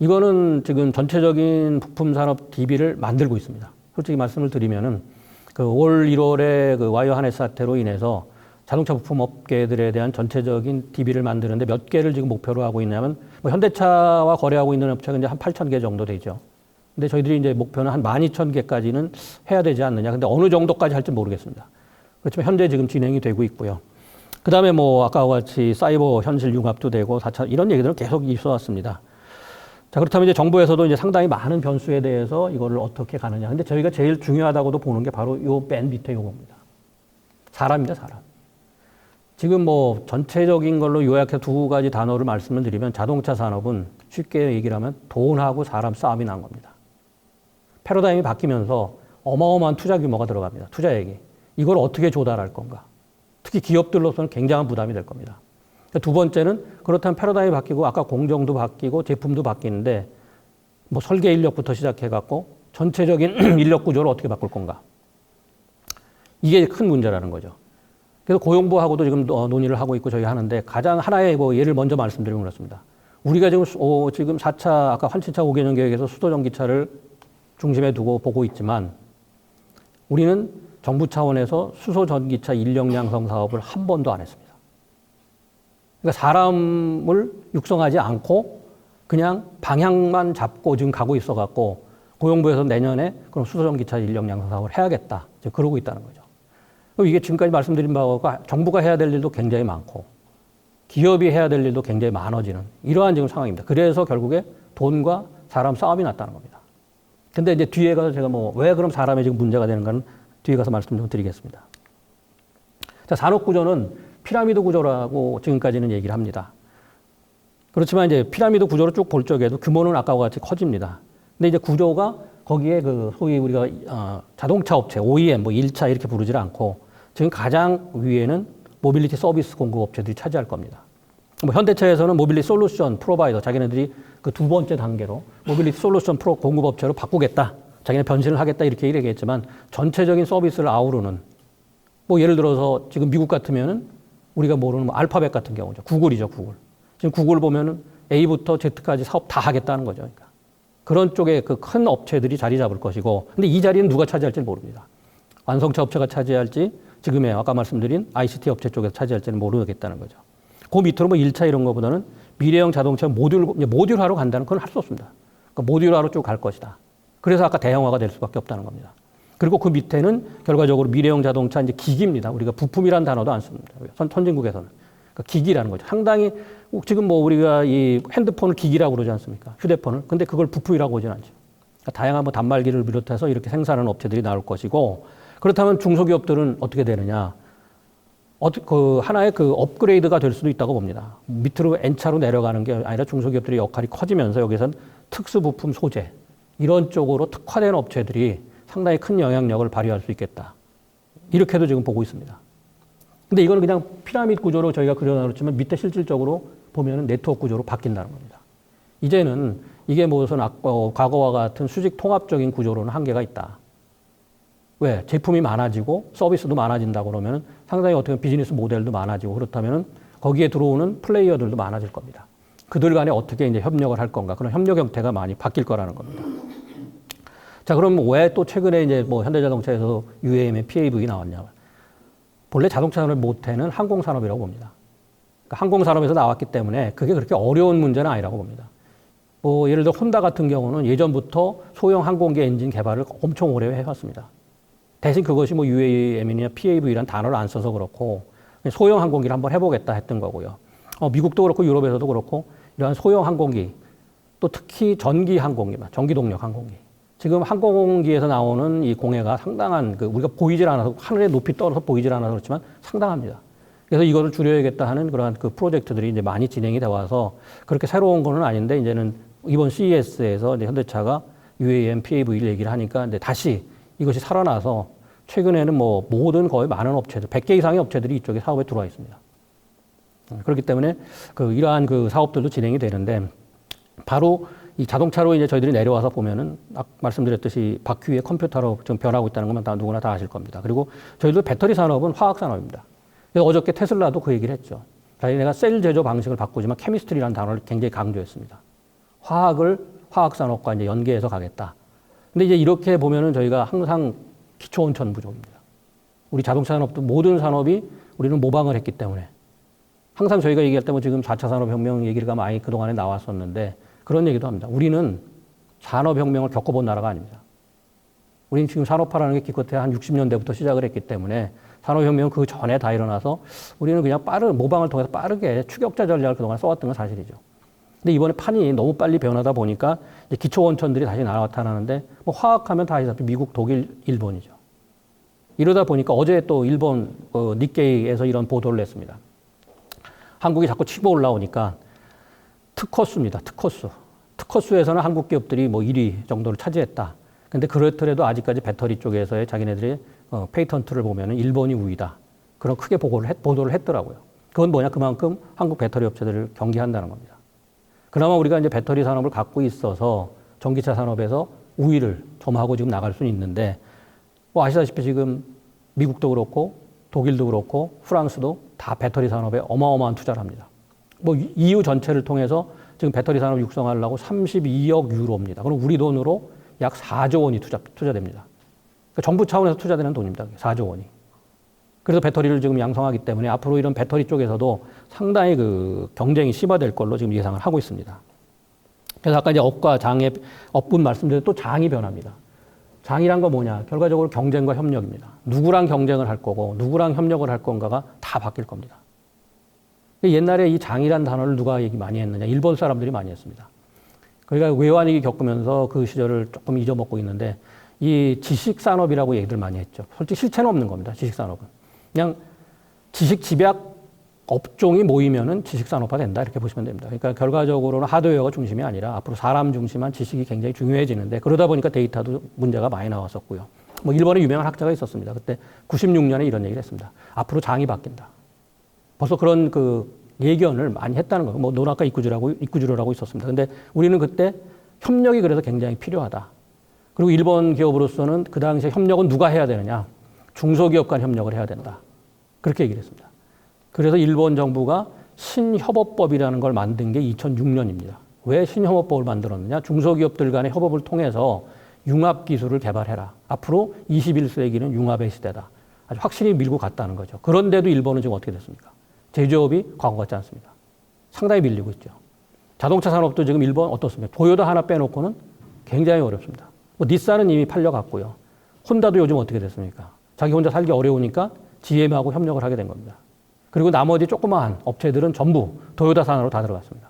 이거는 지금 전체적인 부품 산업 DB를 만들고 있습니다. 솔직히 말씀을 드리면은 올 1월에 와이어 하네스 사태로 인해서 자동차 부품 업계들에 대한 전체적인 DB를 만드는데 몇 개를 지금 목표로 하고 있냐면 뭐 현대차와 거래하고 있는 업체가 이제 한 8,000개 정도 되죠. 근데 저희들이 이제 목표는 한 12,000개까지는 해야 되지 않느냐. 근데 어느 정도까지 할지 모르겠습니다. 그렇지만 현재 지금 진행이 되고 있고요. 그 다음에 뭐 아까와 같이 사이버 현실 융합도 되고 4차 이런 얘기들은 계속 있어 왔습니다. 자, 그렇다면 이제 정부에서도 이제 상당히 많은 변수에 대해서 이거를 어떻게 가느냐. 근데 저희가 제일 중요하다고도 보는 게 바로 요 맨 밑에 요겁니다. 사람입니다, 사람. 지금 뭐 전체적인 걸로 요약해서 두 가지 단어를 말씀을 드리면 자동차 산업은 쉽게 얘기를 하면 돈하고 사람 싸움이 난 겁니다. 패러다임이 바뀌면서 어마어마한 투자 규모가 들어갑니다. 투자액이. 이걸 어떻게 조달할 건가. 특히 기업들로서는 굉장한 부담이 될 겁니다. 두 번째는 그렇다면 패러다임이 바뀌고 아까 공정도 바뀌고 제품도 바뀌는데 뭐 설계 인력부터 시작해갖고 전체적인 인력 구조를 어떻게 바꿀 건가. 이게 큰 문제라는 거죠. 그래서 고용부하고도 지금 논의를 하고 있고 저희 하는데 가장 하나의 뭐 예를 먼저 말씀드리면 그렇습니다. 우리가 지금 4차 아까 환신차 5개년 계획에서 수소전기차를 중심에 두고 보고 있지만 우리는 정부 차원에서 수소전기차 인력 양성 사업을 한 번도 안 했습니다. 그러니까 사람을 육성하지 않고 그냥 방향만 잡고 지금 가고 있어갖고 고용부에서 내년에 그럼 수소전기차 인력 양성 사업을 해야겠다. 이제 그러고 있다는 거죠. 그럼 이게 지금까지 말씀드린 바와 정부가 해야 될 일도 굉장히 많고 기업이 해야 될 일도 굉장히 많아지는 이러한 지금 상황입니다. 그래서 결국에 돈과 사람 싸움이 났다는 겁니다. 근데 이제 뒤에 가서 제가 뭐 왜 그럼 사람이 지금 문제가 되는가는 뒤에 가서 말씀 좀 드리겠습니다. 자, 산업 구조는 피라미드 구조라고 지금까지는 얘기를 합니다. 그렇지만 이제 피라미드 구조를 쭉 볼 적에도 규모는 아까와 같이 커집니다. 근데 이제 구조가 거기에 소위 우리가 자동차 업체, OEM, 뭐 1차 이렇게 부르질 않고 지금 가장 위에는 모빌리티 서비스 공급 업체들이 차지할 겁니다. 뭐 현대차에서는 모빌리티 솔루션 프로바이더, 자기네들이 그 두 번째 단계로 모빌리티 솔루션 공급 업체로 바꾸겠다. 자기네 변신을 하겠다 이렇게 얘기했지만 전체적인 서비스를 아우르는 뭐 예를 들어서 지금 미국 같으면은 우리가 모르는 뭐 알파벳 같은 경우죠. 구글이죠, 구글. 지금 구글 보면은 A부터 Z까지 사업 다 하겠다는 거죠. 그러니까 그런 쪽에 그 큰 업체들이 자리 잡을 것이고, 근데 이 자리는 누가 차지할지 모릅니다. 완성차 업체가 차지할지, 지금의 아까 말씀드린 ICT 업체 쪽에서 차지할지는 모르겠다는 거죠. 그 밑으로 뭐 1차 이런 거보다는 미래형 자동차 모듈화로 간다는 건 할 수 없습니다. 그러니까 모듈화로 쭉 갈 것이다. 그래서 아까 대형화가 될 수밖에 없다는 겁니다. 그리고 그 밑에는 결과적으로 미래형 자동차 이제 기기입니다. 우리가 부품이라는 단어도 안 씁니다. 선진국에서는. 그러니까 기기라는 거죠. 상당히 지금 뭐 우리가 이 핸드폰을 기기라고 그러지 않습니까? 휴대폰을. 근데 그걸 부품이라고 하진 않죠. 그러니까 다양한 뭐 단말기를 비롯해서 이렇게 생산하는 업체들이 나올 것이고, 그렇다면 중소기업들은 어떻게 되느냐? 그 하나의 그 업그레이드가 될 수도 있다고 봅니다. 밑으로 N차로 내려가는 게 아니라 중소기업들의 역할이 커지면서 여기선 특수부품 소재 이런 쪽으로 특화된 업체들이 상당히 큰 영향력을 발휘할 수 있겠다. 이렇게도 지금 보고 있습니다. 근데 이거는 그냥 피라미드 구조로 저희가 그려놓았지만 밑에 실질적으로 보면은 네트워크 구조로 바뀐다는 겁니다. 이제는 이게 무슨 과거와 같은 수직 통합적인 구조로는 한계가 있다. 왜? 제품이 많아지고 서비스도 많아진다고 그러면 상당히 어떻게 비즈니스 모델도 많아지고 그렇다면 거기에 들어오는 플레이어들도 많아질 겁니다. 그들 간에 어떻게 이제 협력을 할 건가. 그런 협력 형태가 많이 바뀔 거라는 겁니다. 자, 그럼 왜 또 최근에 이제 뭐 현대자동차에서 UAM의 PAV 나왔냐. 본래 자동차 산업의 모태는 항공산업이라고 봅니다. 그러니까 항공산업에서 나왔기 때문에 그게 그렇게 어려운 문제는 아니라고 봅니다. 뭐 예를 들어 혼다 같은 경우는 예전부터 소형 항공기 엔진 개발을 엄청 오래 해왔습니다. 대신 그것이 뭐 UAM이나 PAV란 단어를 안 써서 그렇고 소형 항공기를 한번 해보겠다 했던 거고요. 미국도 그렇고 유럽에서도 그렇고 이러한 소형 항공기 또 특히 전기 항공기, 전기 동력 항공기. 지금 항공기에서 나오는 이 공해가 상당한 우리가 보이질 않아서 하늘에 높이 떨어져 보이질 않아서 그렇지만 상당합니다. 그래서 이거를 줄여야겠다 하는 그러한 그 프로젝트들이 이제 많이 진행이 돼 와서 그렇게 새로운 거는 아닌데 이제는 이번 CES에서 이제 현대차가 UAM, PAV를 얘기를 하니까 이제 다시 이것이 살아나서 최근에는 뭐 모든 거의 많은 업체들, 100개 이상의 업체들이 이쪽에 사업에 들어와 있습니다. 그렇기 때문에 이러한 그 사업들도 진행이 되는데 바로 이 자동차로 이제 저희들이 내려와서 보면은 아까 말씀드렸듯이 바퀴 위에 컴퓨터로 지금 변하고 있다는 것만 누구나 다 아실 겁니다. 그리고 저희도 배터리 산업은 화학 산업입니다. 그래서 어저께 테슬라도 그 얘기를 했죠. 자기네가 셀 제조 방식을 바꾸지만 케미스트리라는 단어를 굉장히 강조했습니다. 화학을 화학 산업과 이제 연계해서 가겠다. 근데 이제 이렇게 보면은 저희가 항상 기초온천 부족입니다. 우리 자동차 산업도 모든 산업이 우리는 모방을 했기 때문에 항상 저희가 얘기할 때 뭐 지금 4차 산업혁명 얘기가 많이 그동안에 나왔었는데 그런 얘기도 합니다. 우리는 산업혁명을 겪어본 나라가 아닙니다. 우리는 지금 산업화라는 게 기껏해야 한 60년대부터 시작을 했기 때문에 산업혁명은 그 전에 다 일어나서 우리는 그냥 모방을 통해서 빠르게 추격자 전략을 그동안 써왔던 건 사실이죠. 근데 이번에 판이 너무 빨리 변하다 보니까 이제 기초 원천들이 다시 나타나는데 뭐 화학하면 다 아시다시피 미국, 독일, 일본이죠. 이러다 보니까 어제 또 일본 니케이에서 이런 보도를 냈습니다. 한국이 자꾸 치고 올라오니까 특허수입니다. 특허수. 특허수에서는 한국 기업들이 뭐 1위 정도를 차지했다. 근데 그렇더라도 아직까지 배터리 쪽에서의 자기네들의 페이턴트를 보면은 일본이 우위다. 그런 크게 보도를 했더라고요. 그건 뭐냐? 그만큼 한국 배터리 업체들을 경계한다는 겁니다. 그나마 우리가 이제 배터리 산업을 갖고 있어서 전기차 산업에서 우위를 점하고 지금 나갈 수는 있는데, 뭐 아시다시피 지금 미국도 그렇고 독일도 그렇고 프랑스도 다 배터리 산업에 어마어마한 투자를 합니다. 뭐 EU 전체를 통해서 지금 배터리 산업 육성하려고 32억 유로입니다. 그럼 우리 돈으로 약 4조 원이 투자됩니다. 그러니까 정부 차원에서 투자되는 돈입니다. 4조 원이. 그래서 배터리를 지금 양성하기 때문에 앞으로 이런 배터리 쪽에서도 상당히 그 경쟁이 심화될 걸로 지금 예상을 하고 있습니다. 그래서 아까 이제 업과 장의 업분 말씀드린 또 장이 변합니다. 장이란 건 뭐냐? 결과적으로 경쟁과 협력입니다. 누구랑 경쟁을 할 거고 누구랑 협력을 할 건가가 다 바뀔 겁니다. 옛날에 이 장이란 단어를 누가 얘기 많이 했느냐? 일본 사람들이 많이 했습니다. 그러니까 외환위기 겪으면서 그 시절을 조금 잊어먹고 있는데 이 지식산업이라고 얘기들 많이 했죠. 솔직히 실체는 없는 겁니다. 지식산업은. 그냥 지식 집약 업종이 모이면은 지식산업화 된다. 이렇게 보시면 됩니다. 그러니까 결과적으로는 하드웨어가 중심이 아니라 앞으로 사람 중심한 지식이 굉장히 중요해지는데 그러다 보니까 데이터도 문제가 많이 나왔었고요. 뭐 일본에 유명한 학자가 있었습니다. 그때 96년에 이런 얘기를 했습니다. 앞으로 장이 바뀐다. 벌써 그런 그 예견을 많이 했다는 거예요. 뭐 노나카 이쿠지로라고 있었습니다. 근데 우리는 그때 협력이 그래서 굉장히 필요하다. 그리고 일본 기업으로서는 그 당시에 협력은 누가 해야 되느냐? 중소기업 간 협력을 해야 된다. 그렇게 얘기를 했습니다. 그래서 일본 정부가 신협업법이라는 걸 만든 게 2006년입니다. 왜 신협업법을 만들었느냐? 중소기업들 간의 협업을 통해서 융합 기술을 개발해라. 앞으로 21세기는 융합의 시대다. 아주 확실히 밀고 갔다는 거죠. 그런데도 일본은 지금 어떻게 됐습니까? 제조업이 과거 같지 않습니다. 상당히 밀리고 있죠. 자동차 산업도 지금 일본 어떻습니까? 도요타 하나 빼놓고는 굉장히 어렵습니다. 뭐 닛산은 이미 팔려갔고요. 혼다도 요즘 어떻게 됐습니까? 자기 혼자 살기 어려우니까 GM하고 협력을 하게 된 겁니다. 그리고 나머지 조그마한 업체들은 전부 도요타 산업으로 다 들어갔습니다.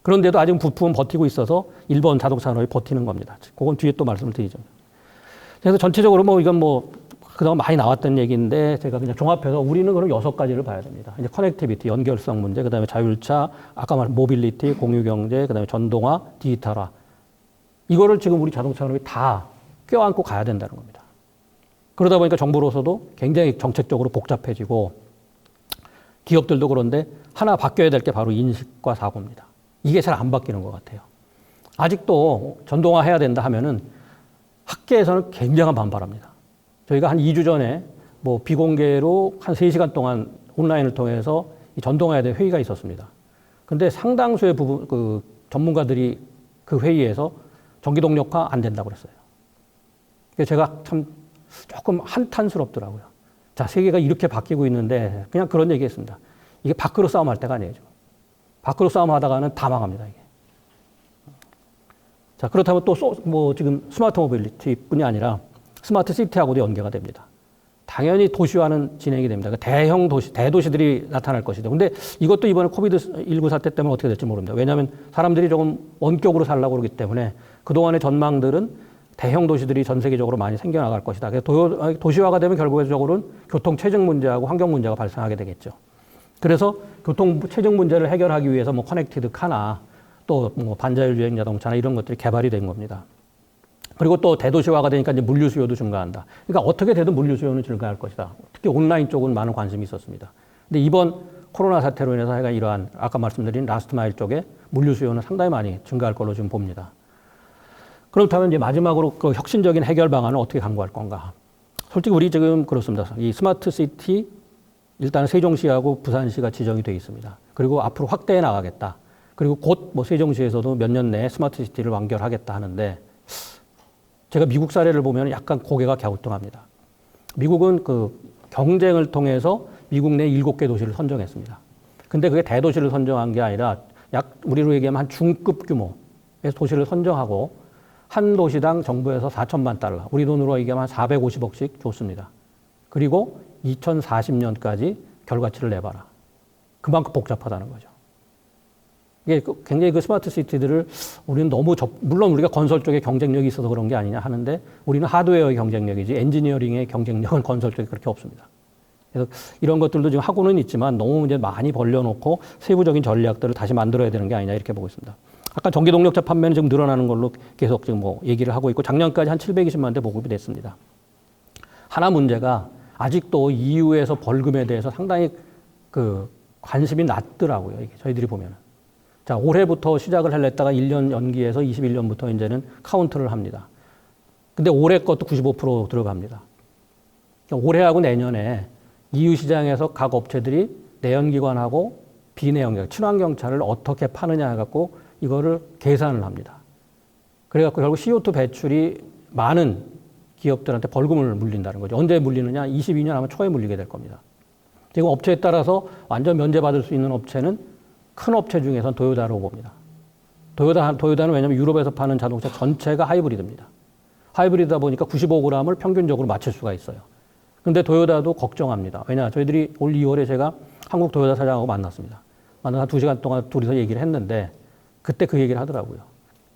그런데도 아직 부품은 버티고 있어서 일본 자동차 산업이 버티는 겁니다. 그건 뒤에 또 말씀을 드리죠. 그래서 전체적으로 뭐 이건 뭐 그동안 많이 나왔던 얘기인데 제가 그냥 종합해서 우리는 그럼 6가지를 봐야 됩니다. 이제 커넥티비티, 연결성 문제, 그다음에 자율차, 아까 말한 모빌리티, 공유경제, 그다음에 전동화, 디지털화. 이거를 지금 우리 자동차 산업이 다 껴안고 가야 된다는 겁니다. 그러다 보니까 정부로서도 굉장히 정책적으로 복잡해지고 기업들도 그런데 하나 바뀌어야 될 게 바로 인식과 사고입니다. 이게 잘 안 바뀌는 것 같아요. 아직도 전동화 해야 된다 하면은 학계에서는 굉장한 반발합니다. 저희가 한 2주 전에 뭐 비공개로 한 3시간 동안 온라인을 통해서 이 전동화에 대해 회의가 있었습니다. 근데 상당수의 부분, 그 전문가들이 그 회의에서 전기동력화 안 된다고 그랬어요. 그래서 제가 참 조금 한탄스럽더라고요. 자, 세계가 이렇게 바뀌고 있는데 그냥 그런 얘기 했습니다. 이게 밖으로 싸움할 때가 아니에요. 밖으로 싸움하다가는 다 망합니다, 이게. 자, 그렇다면 또 뭐 지금 스마트 모빌리티뿐이 아니라 스마트 시티하고도 연계가 됩니다. 당연히 도시화는 진행이 됩니다. 대형 도시, 대도시들이 나타날 것이다. 근데 이것도 이번에 코비드19 사태 때문에 어떻게 될지 모릅니다. 왜냐하면 사람들이 조금 원격으로 살려고 그러기 때문에 그동안의 전망들은 대형 도시들이 전 세계적으로 많이 생겨나갈 것이다. 그래서 도시화가 되면 결국적으로는 교통 체증 문제하고 환경 문제가 발생하게 되겠죠. 그래서 교통 체증 문제를 해결하기 위해서 뭐 커넥티드 카나 또 뭐 반자율 주행 자동차나 이런 것들이 개발이 된 겁니다. 그리고 또 대도시화가 되니까 이제 물류 수요도 증가한다. 그러니까 어떻게 되든 물류 수요는 증가할 것이다. 특히 온라인 쪽은 많은 관심이 있었습니다. 근데 이번 코로나 사태로 인해서 하여간 이러한 아까 말씀드린 라스트 마일 쪽에 물류 수요는 상당히 많이 증가할 걸로 지금 봅니다. 그렇다면 이제 마지막으로 그 혁신적인 해결 방안을 어떻게 강구할 건가? 솔직히 우리 지금 그렇습니다. 이 스마트 시티 일단 세종시하고 부산시가 지정이 되어 있습니다. 그리고 앞으로 확대해 나가겠다. 그리고 곧 뭐 세종시에서도 몇 년 내에 스마트 시티를 완결하겠다 하는데 제가 미국 사례를 보면 약간 고개가 갸우뚱합니다. 미국은 그 경쟁을 통해서 미국 내 7개 도시를 선정했습니다. 근데 그게 대도시를 선정한 게 아니라 약 우리로 얘기하면 한 중급 규모의 도시를 선정하고 한 도시당 정부에서 4천만 달러, 우리 돈으로 얘기하면 한 450억씩 줬습니다. 그리고 2040년까지 결과치를 내봐라. 그만큼 복잡하다는 거죠. 이게 굉장히 그 스마트 시티들을 우리는 너무 물론 우리가 건설 쪽에 경쟁력이 있어서 그런 게 아니냐 하는데 우리는 하드웨어의 경쟁력이지 엔지니어링의 경쟁력은 건설 쪽에 그렇게 없습니다. 그래서 이런 것들도 지금 하고는 있지만 너무 이제 많이 벌려놓고 세부적인 전략들을 다시 만들어야 되는 게 아니냐 이렇게 보고 있습니다. 아까 전기동력차 판매는 지금 늘어나는 걸로 계속 지금 뭐 얘기를 하고 있고 작년까지 한 720만 대 보급이 됐습니다. 하나 문제가 아직도 EU에서 벌금에 대해서 상당히 그 관심이 낮더라고요. 이게 저희들이 보면은. 자, 올해부터 시작을 하려다가 1년 연기해서 21년부터 이제는 카운트를 합니다. 근데 올해 것도 95% 들어갑니다. 그러니까 올해하고 내년에 EU 시장에서 각 업체들이 내연기관하고 비내연기관, 친환경차를 어떻게 파느냐 해갖고 이거를 계산을 합니다. 그래갖고 결국 CO2 배출이 많은 기업들한테 벌금을 물린다는 거죠. 언제 물리느냐? 22년 아마 초에 물리게 될 겁니다. 지금 업체에 따라서 완전 면제받을 수 있는 업체는 큰 업체 중에서는 도요타로 봅니다. 도요타는 왜냐하면 유럽에서 파는 자동차 전체가 하이브리드입니다. 하이브리드다 보니까 95g을 평균적으로 맞출 수가 있어요. 근데 도요타도 걱정합니다. 왜냐? 저희들이 올 2월에 제가 한국 도요타 사장하고 만났습니다. 만나서 2시간 동안 둘이서 얘기를 했는데 그때 그 얘기를 하더라고요.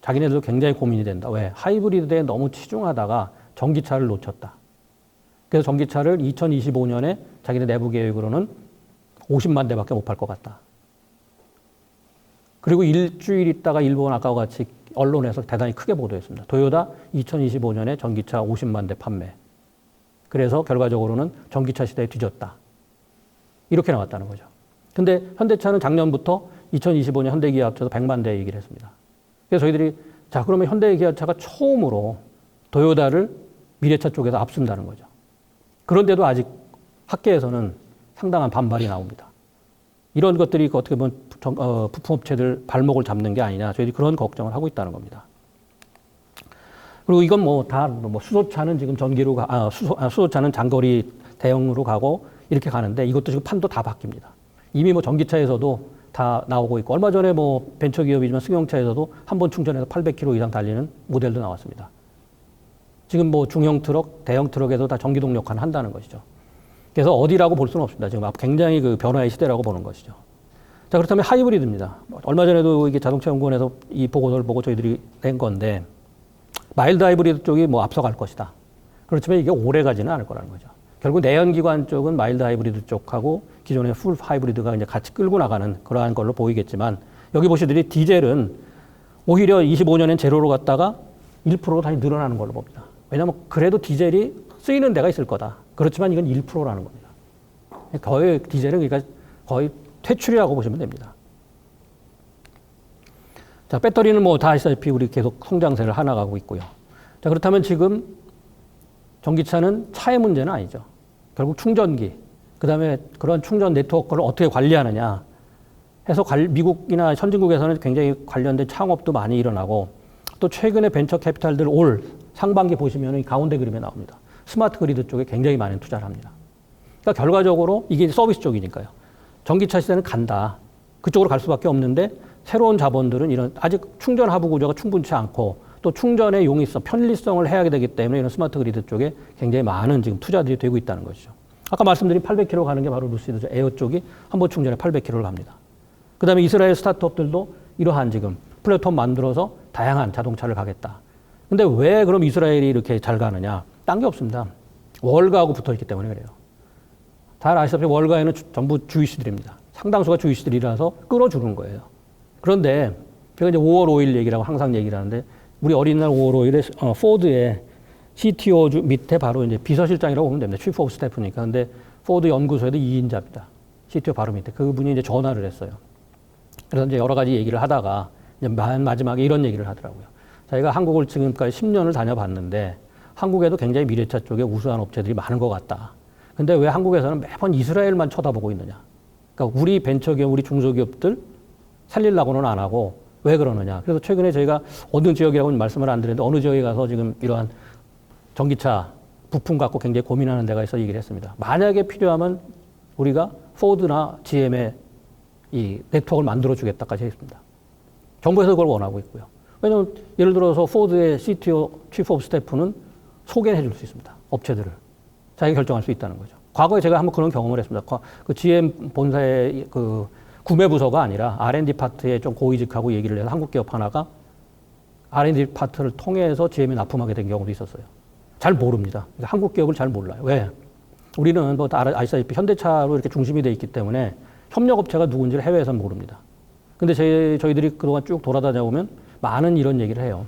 자기네들도 굉장히 고민이 된다. 왜? 하이브리드에 너무 치중하다가 전기차를 놓쳤다. 그래서 전기차를 2025년에 자기네 내부 계획으로는 50만 대밖에 못 팔 것 같다. 그리고 일주일 있다가 일본 아까와 같이 언론에서 대단히 크게 보도했습니다. 도요타 2025년에 전기차 50만 대 판매. 그래서 결과적으로는 전기차 시대에 뒤졌다. 이렇게 나왔다는 거죠. 근데 현대차는 작년부터 2025년 현대기아 합쳐서 100만 대 얘기를 했습니다. 그래서 저희들이 자, 그러면 현대기아차가 처음으로 도요타를 미래차 쪽에서 앞선다는 거죠. 그런데도 아직 학계에서는 상당한 반발이 나옵니다. 이런 것들이 어떻게 보면 부품업체들 발목을 잡는 게 아니냐. 저희들이 그런 걱정을 하고 있다는 겁니다. 그리고 이건 뭐 다 뭐 수소차는 지금 전기로 수소차는 장거리 대형으로 가고 이렇게 가는데 이것도 지금 판도 다 바뀝니다. 이미 뭐 전기차에서도 다 나오고 있고 얼마 전에 뭐 벤처기업이지만 승용차에서도 한 번 충전해서 800km 이상 달리는 모델도 나왔습니다. 지금 뭐 중형 트럭, 대형 트럭에도 다 전기동력화는 한다는 것이죠. 그래서 어디라고 볼 수는 없습니다. 지금 굉장히 그 변화의 시대라고 보는 것이죠. 자, 그렇다면 하이브리드입니다. 얼마 전에도 이게 자동차연구원에서 이 보고서를 보고 저희들이 낸 건데 마일드 하이브리드 쪽이 뭐 앞서갈 것이다. 그렇지만 이게 오래 가지는 않을 거라는 거죠. 결국 내연기관 쪽은 마일드 하이브리드 쪽하고 기존의 풀 하이브리드가 이제 같이 끌고 나가는 그러한 걸로 보이겠지만 여기 보시더니 디젤은 오히려 25년엔 제로로 갔다가 1%로 다시 늘어나는 걸로 봅니다. 왜냐하면 그래도 디젤이 쓰이는 데가 있을 거다. 그렇지만 이건 1%라는 겁니다. 거의 디젤은 그러니까 거의 퇴출이라고 보시면 됩니다. 자, 배터리는 뭐 다 아시다시피 우리 계속 성장세를 하나가고 있고요. 자, 그렇다면 지금 전기차는 차의 문제는 아니죠. 결국 충전기, 그 다음에 그런 충전 네트워크를 어떻게 관리하느냐 해서 미국이나 선진국에서는 굉장히 관련된 창업도 많이 일어나고 또 최근에 벤처 캐피탈들 올 상반기 보시면 가운데 그림에 나옵니다. 스마트 그리드 쪽에 굉장히 많은 투자를 합니다. 그러니까 결과적으로 이게 서비스 쪽이니까요. 전기차 시대는 간다. 그쪽으로 갈 수밖에 없는데 새로운 자본들은 이런 아직 충전 하부 구조가 충분치 않고 또 충전의 용이성, 편리성을 해야 되기 때문에 이런 스마트 그리드 쪽에 굉장히 많은 지금 투자들이 되고 있다는 것이죠. 아까 말씀드린 800km 가는 게 바로 루시드 에어 쪽이 한 번 충전에 800km를 갑니다. 그 다음에 이스라엘 스타트업들도 이러한 지금 플랫폼 만들어서 다양한 자동차를 가겠다. 근데 왜 그럼 이스라엘이 이렇게 잘 가느냐? 딴 게 없습니다. 월가하고 붙어 있기 때문에 그래요. 잘 아시다시피 월가에는 전부 주이시들입니다. 상당수가 주이시들이라서 끌어주는 거예요. 그런데 제가 이제 5월 5일 얘기라고 항상 얘기를 하는데 우리 어린이날 5월 5일에 포드의 CTO 밑에 바로 이제 비서실장이라고 보면 됩니다. Chief of Staff니까. 근데 포드 연구소에도 2인자입니다. CTO 바로 밑에. 그분이 이제 전화를 했어요. 그래서 이제 여러 가지 얘기를 하다가 이제 마지막에 이런 얘기를 하더라고요. 자기가 한국을 지금까지 10년을 다녀봤는데 한국에도 굉장히 미래차 쪽에 우수한 업체들이 많은 것 같다. 근데 왜 한국에서는 매번 이스라엘만 쳐다보고 있느냐. 그러니까 우리 벤처기업, 우리 중소기업들 살리려고는 안 하고 왜 그러느냐. 그래서 최근에 저희가 어느 지역이라고는 말씀을 안 드렸는데 어느 지역에 가서 지금 이러한 전기차 부품 갖고 굉장히 고민하는 데가 있어 얘기를 했습니다. 만약에 필요하면 우리가 포드나 GM의 이 네트워크를 만들어 주겠다까지 했습니다. 정부에서 그걸 원하고 있고요. 왜냐하면 예를 들어서 포드의 CTO, Chief of Staff는 소개해 줄 수 있습니다. 업체들을. 자기가 결정할 수 있다는 거죠. 과거에 제가 한번 그런 경험을 했습니다. 그 GM 본사의 그 구매 부서가 아니라 R&D 파트에 좀 고위직하고 얘기를 해서 한국 기업 하나가 R&D 파트를 통해서 GM에 납품하게 된 경우도 있었어요. 잘 모릅니다. 그러니까 한국 기업을 잘 몰라요. 왜? 우리는 뭐 아시다시피 현대차로 이렇게 중심이 돼 있기 때문에 협력업체가 누군지를 해외에서는 모릅니다. 근데 저희들이 그동안 쭉 돌아다녀 보면 많은 이런 얘기를 해요.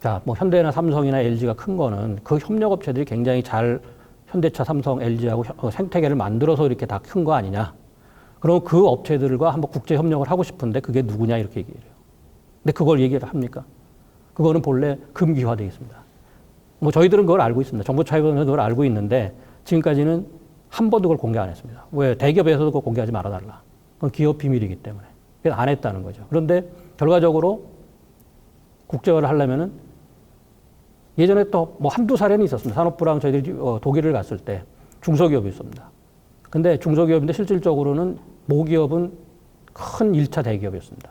자, 뭐 현대나 삼성이나 LG가 큰 거는 그 협력업체들이 굉장히 잘 현대차, 삼성, LG하고 생태계를 만들어서 이렇게 다 큰 거 아니냐. 그럼 그 업체들과 한번 국제 협력을 하고 싶은데 그게 누구냐 이렇게 얘기해요. 근데 그걸 얘기를 합니까? 그거는 본래 금기화되어 있습니다. 뭐 저희들은 그걸 알고 있습니다. 정보차입원은 그걸 알고 있는데 지금까지는 한 번도 그걸 공개 안 했습니다. 왜? 대기업에서도 그걸 공개하지 말아달라. 그건 기업 비밀이기 때문에. 그래서 안 했다는 거죠. 그런데 결과적으로 국제화를 하려면은 예전에 또 뭐 한두 사례는 있었습니다. 산업부랑 저희들이 독일을 갔을 때 중소기업이 있습니다. 근데 중소기업인데 실질적으로는 모기업은 큰 1차 대기업이었습니다.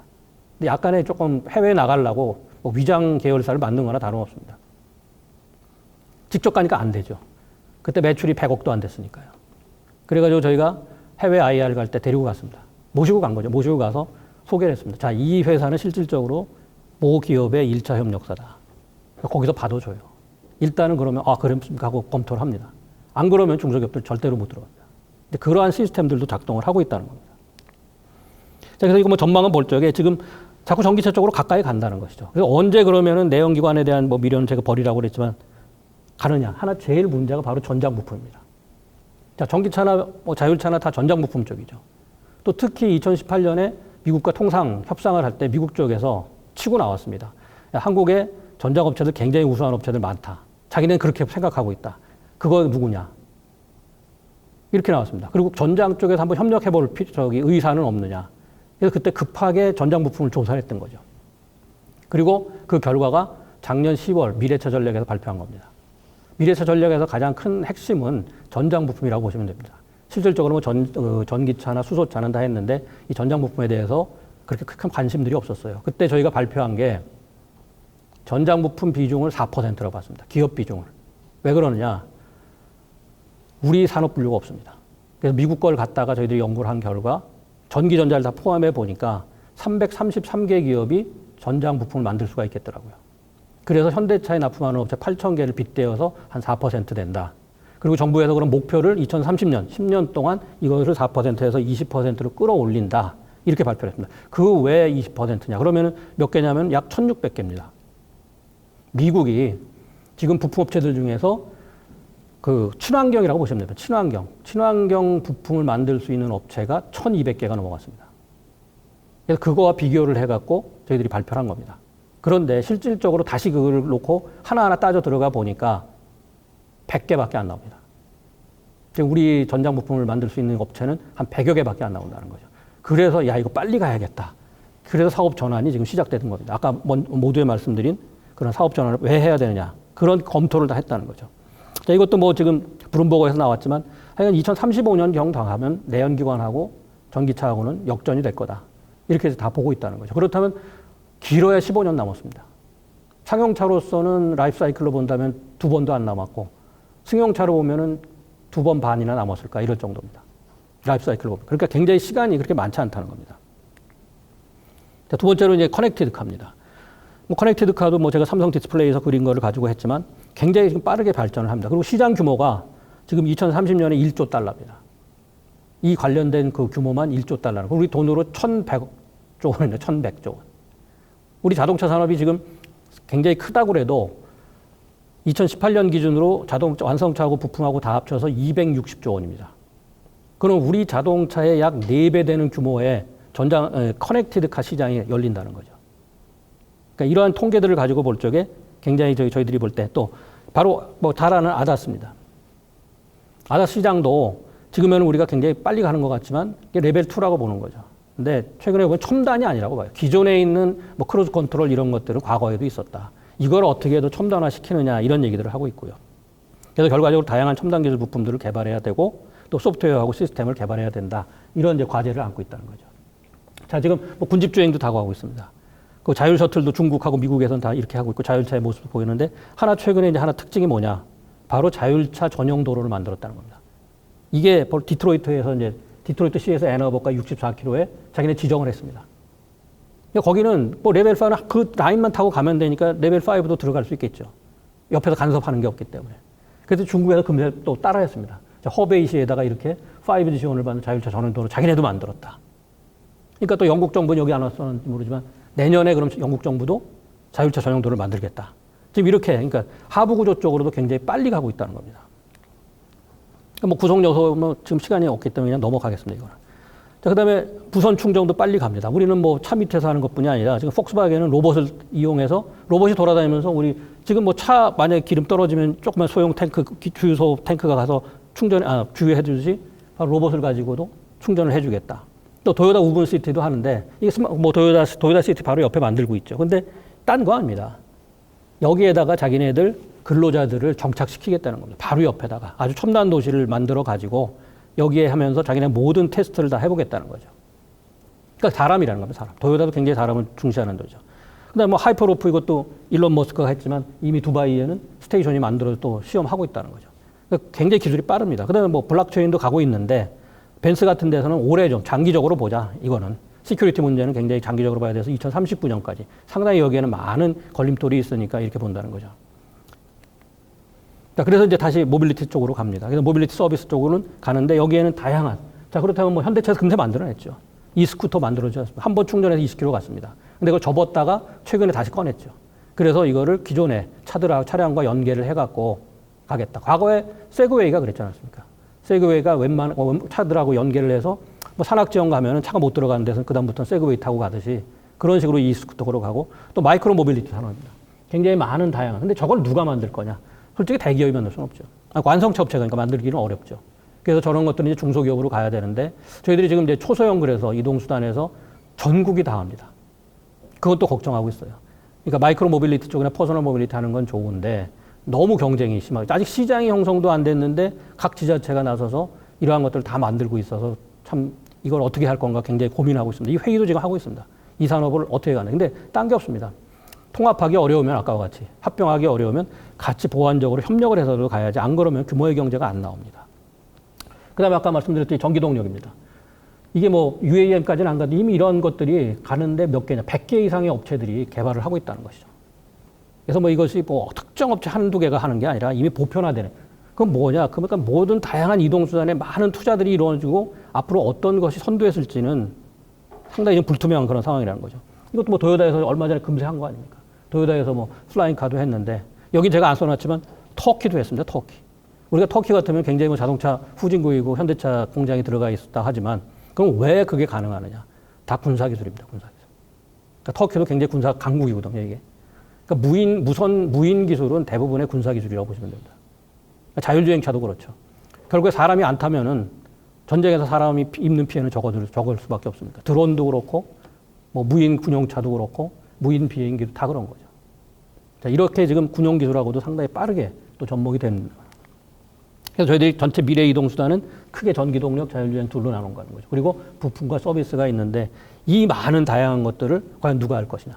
근데 약간의 조금 해외에 나가려고 뭐 위장 계열사를 만든 거나 다름없습니다. 직접 가니까 안 되죠. 그때 매출이 100억도 안 됐으니까요. 그래가지고 저희가 해외 IR 갈 때 데리고 갔습니다. 모시고 간 거죠. 모시고 가서 소개를 했습니다. 자, 이 회사는 실질적으로 모 기업의 1차 협력사다. 거기서 봐도 줘요. 일단은 그러면 그렇습니까 하고 검토를 합니다. 안 그러면 중소기업들 절대로 못 들어갑니다. 근데 그러한 시스템들도 작동을 하고 있다는 겁니다. 자, 그래서 이거 뭐 전망은 볼 적에 지금 자꾸 전기차 쪽으로 가까이 간다는 것이죠. 그래서 언제 그러면은 내연기관에 대한 뭐 미련은 제가 버리라고 그랬지만 가느냐. 하나 제일 문제가 바로 전장 부품입니다. 자, 전기차나 뭐 자율차나 다 전장 부품 쪽이죠. 또 특히 2018년에 미국과 통상 협상을 할 때 미국 쪽에서 치고 나왔습니다. 한국에 전장업체들 굉장히 우수한 업체들 많다. 자기네는 그렇게 생각하고 있다. 그거 누구냐? 이렇게 나왔습니다. 그리고 전장 쪽에서 한번 협력해볼 의사는 없느냐. 그래서 그때 급하게 전장 부품을 조사했던 거죠. 그리고 그 결과가 작년 10월 미래차 전략에서 발표한 겁니다. 미래차 전략에서 가장 큰 핵심은 전장 부품이라고 보시면 됩니다. 실질적으로 전기차나 수소차는 다 했는데 이 전장 부품에 대해서 그렇게 큰 관심들이 없었어요. 그때 저희가 발표한 게 전장 부품 비중을 4%라고 봤습니다. 기업 비중을. 왜 그러느냐? 우리 산업 분류가 없습니다. 그래서 미국 걸 갖다가 저희들이 연구를 한 결과 전기전자를 다 포함해 보니까 333개 기업이 전장 부품을 만들 수가 있겠더라고요. 그래서 현대차에 납품하는 업체 8,000개를 빗대어서 한 4% 된다. 그리고 정부에서 그런 목표를 2030년, 10년 동안 이것을 4%에서 20%로 끌어올린다. 이렇게 발표를 했습니다. 그 왜 20%냐? 그러면 몇 개냐면 약 1,600개입니다. 미국이 지금 부품업체들 중에서 그 친환경이라고 보시면 됩니다. 친환경 부품을 만들 수 있는 업체가 1,200개가 넘어갔습니다. 그래서 그거와 비교를 해갖고 저희들이 발표를 한 겁니다. 그런데 실질적으로 다시 그걸 놓고 하나하나 따져 들어가 보니까 100개밖에 안 나옵니다. 우리 전장 부품을 만들 수 있는 업체는 한 100여 개밖에 안 나온다는 거죠. 그래서 야 이거 빨리 가야겠다. 그래서 사업 전환이 지금 시작되는 겁니다. 아까 모두에 말씀드린 그런 사업 전환을 왜 해야 되느냐. 그런 검토를 다 했다는 거죠. 자, 이것도 뭐 지금 브룸버그에서 나왔지만 하여간 2035년경 당하면 내연기관하고 전기차하고는 역전이 될 거다. 이렇게 해서 다 보고 있다는 거죠. 그렇다면 길어야 15년 남았습니다. 상용차로서는 라이프 사이클로 본다면 2번도 안 남았고 승용차로 보면은 2번 반이나 남았을까 이럴 정도입니다. 라이프 사이클로 보면. 그러니까 굉장히 시간이 그렇게 많지 않다는 겁니다. 자, 두 번째로 이제 커넥티드 카입니다. 뭐 커넥티드 카도 뭐 제가 삼성 디스플레이에서 그린 거를 가지고 했지만 굉장히 지금 빠르게 발전을 합니다. 그리고 시장 규모가 지금 2030년에 1조 달러입니다. 이 관련된 그 규모만 1조 달러. 우리 돈으로 1,100조 원이네, 1,100조 원. 우리 자동차 산업이 지금 굉장히 크다고 해도 2018년 기준으로 자동차 완성차하고 부품하고 다 합쳐서 260조 원입니다. 그럼 우리 자동차의 약 4배 되는 규모의 커넥티드 카 시장이 열린다는 거죠. 그러니까 이러한 통계들을 가지고 볼 적에 굉장히 저희들이 볼 때 또 바로 뭐 잘 아는 아다스입니다. 아다스 시장도 지금은 우리가 굉장히 빨리 가는 것 같지만 이게 레벨 2라고 보는 거죠. 근데 최근에 보면 첨단이 아니라고 봐요. 기존에 있는 뭐 크루즈 컨트롤 이런 것들은 과거에도 있었다. 이걸 어떻게 해도 첨단화 시키느냐 이런 얘기들을 하고 있고요. 그래서 결과적으로 다양한 첨단 기술 부품들을 개발해야 되고 또 소프트웨어하고 시스템을 개발해야 된다. 이런 이제 과제를 안고 있다는 거죠. 자, 지금 뭐 군집 주행도 다가오고 있습니다. 그 자율 셔틀도 중국하고 미국에서는 다 이렇게 하고 있고 자율차의 모습도 보이는데 최근에 이제 하나 특징이 뭐냐? 바로 자율차 전용 도로를 만들었다는 겁니다. 이게 디트로이트에서 이제 디트로이트 시에서 애너버가 64km에 자기네 지정을 했습니다. 거기는 뭐 레벨 5는 그 라인만 타고 가면 되니까 레벨 5도 들어갈 수 있겠죠. 옆에서 간섭하는 게 없기 때문에. 그래서 중국에서 금세 또 따라했습니다. 허베이시에다가 이렇게 5G 지원을 받는 자율차 전용 도로 자기네도 만들었다. 그러니까 또 영국 정부는 여기 안 왔었는지 모르지만 내년에 그럼 영국 정부도 자율차 전용 도로를 만들겠다. 지금 이렇게 그러니까 하부 구조 쪽으로도 굉장히 빨리 가고 있다는 겁니다. 뭐 구성 요소 뭐 지금 시간이 없기 때문에 그냥 넘어가겠습니다. 이거는. 자, 그다음에 무선 충전도 빨리 갑니다. 우리는 뭐 차 밑에서 하는 것뿐이 아니라 지금 폭스바겐은 로봇을 이용해서 로봇이 돌아다니면서 우리 지금 뭐 차 만약에 기름 떨어지면 조그만 소형 탱크 주유소 탱크가 가서 주유해 주듯이 바로 로봇을 가지고도 충전을 해주겠다. 또 도요타 우븐 시티도 하는데 이게 뭐 도요타 시티 바로 옆에 만들고 있죠. 근데 딴 거 아닙니다. 여기에다가 자기네들 근로자들을 정착시키겠다는 겁니다. 바로 옆에다가 아주 첨단 도시를 만들어 가지고 여기에 하면서 자기네 모든 테스트를 다 해보겠다는 거죠. 그러니까 사람이라는 겁니다. 사람. 도요타도 굉장히 사람을 중시하는 도죠. 그다음에 뭐 하이퍼루프 이것도 일론 머스크가 했지만 이미 두바이에는 스테이션이 만들어서 또 시험하고 있다는 거죠. 그러니까 굉장히 기술이 빠릅니다. 그다음에 뭐 블록체인도 가고 있는데 벤츠 같은 데서는 올해 좀 장기적으로 보자. 이거는 시큐리티 문제는 굉장히 장기적으로 봐야 돼서 2039년까지 상당히 여기에는 많은 걸림돌이 있으니까 이렇게 본다는 거죠. 자, 그래서 이제 다시 모빌리티 쪽으로 갑니다. 그래서 모빌리티 서비스 쪽으로는 가는데 여기에는 다양한. 자, 그렇다면 뭐 현대차에서 금세 만들어냈죠. 이스쿠터 만들어졌습니다. 한 번 충전해서 20km 갔습니다. 근데 그걸 접었다가 최근에 다시 꺼냈죠. 그래서 이거를 기존의 차량과 연계를 해갖고 가겠다. 과거에 세그웨이가 그랬지 않습니까? 세그웨이가 웬만한 차들하고 연계를 해서 뭐 산악지형 가면은 차가 못 들어가는 데서 그다음부터는 세그웨이 타고 가듯이 그런 식으로 이스쿠터로 가고 또 마이크로 모빌리티 산업입니다. 굉장히 많은 다양한. 근데 저걸 누가 만들 거냐? 솔직히 대기업이 만들 수는 없죠. 완성차 업체가 그러니까 만들기는 어렵죠. 그래서 저런 것들은 이제 중소기업으로 가야 되는데 저희들이 지금 이제 초소형 그래서 이동수단에서 전국이 다 합니다. 그것도 걱정하고 있어요. 그러니까 마이크로 모빌리티 쪽이나 퍼스널 모빌리티 하는 건 좋은데 너무 경쟁이 심하게 아직 시장이 형성도 안 됐는데 각 지자체가 나서서 이러한 것들을 다 만들고 있어서 참 이걸 어떻게 할 건가 굉장히 고민하고 있습니다. 이 회의도 지금 하고 있습니다. 이 산업을 어떻게 가나. 근데 딴 게 없습니다. 통합하기 어려우면 아까와 같이 합병하기 어려우면 같이 보완적으로 협력을 해서도 가야지 안 그러면 규모의 경제가 안 나옵니다. 그다음에 아까 말씀드렸던 전기동력입니다. 이게 뭐 UAM까지는 안 가도 이미 이런 것들이 가는데 몇 개냐 100개 이상의 업체들이 개발을 하고 있다는 것이죠. 그래서 뭐 이것이 뭐 특정 업체 한두 개가 하는 게 아니라 이미 보편화되는. 그건 뭐냐? 그러니까 모든 다양한 이동수단에 많은 투자들이 이루어지고 앞으로 어떤 것이 선도했을지는 상당히 좀 불투명한 그런 상황이라는 거죠. 이것도 뭐 도요타에서 얼마 전에 금세한 거 아닙니까? 도요타에서 뭐 플라잉카도 했는데 여기 제가 안 써놨지만 터키도 했습니다. 터키. 우리가 터키 같으면 굉장히 뭐 자동차 후진국이고 현대차 공장이 들어가 있었다 하지만 그럼 왜 그게 가능하느냐? 다 군사기술입니다. 군사기술. 그러니까 터키도 굉장히 군사 강국이거든요. 이게. 그러니까 무인 기술은 대부분의 군사기술이라고 보시면 됩니다. 그러니까 자율주행차도 그렇죠. 결국에 사람이 안 타면은 전쟁에서 사람이 입는 피해는 적을 수밖에 없습니다. 드론도 그렇고, 뭐 무인 군용차도 그렇고, 무인 비행기도 다 그런 거죠. 자, 이렇게 지금 군용기술하고도 상당히 빠르게 또 접목이 되는. 그래서 저희들이 전체 미래 이동수단은 크게 전기동력, 자율주행 둘로 나눈 거는 거죠. 그리고 부품과 서비스가 있는데 이 많은 다양한 것들을 과연 누가 할 것이냐.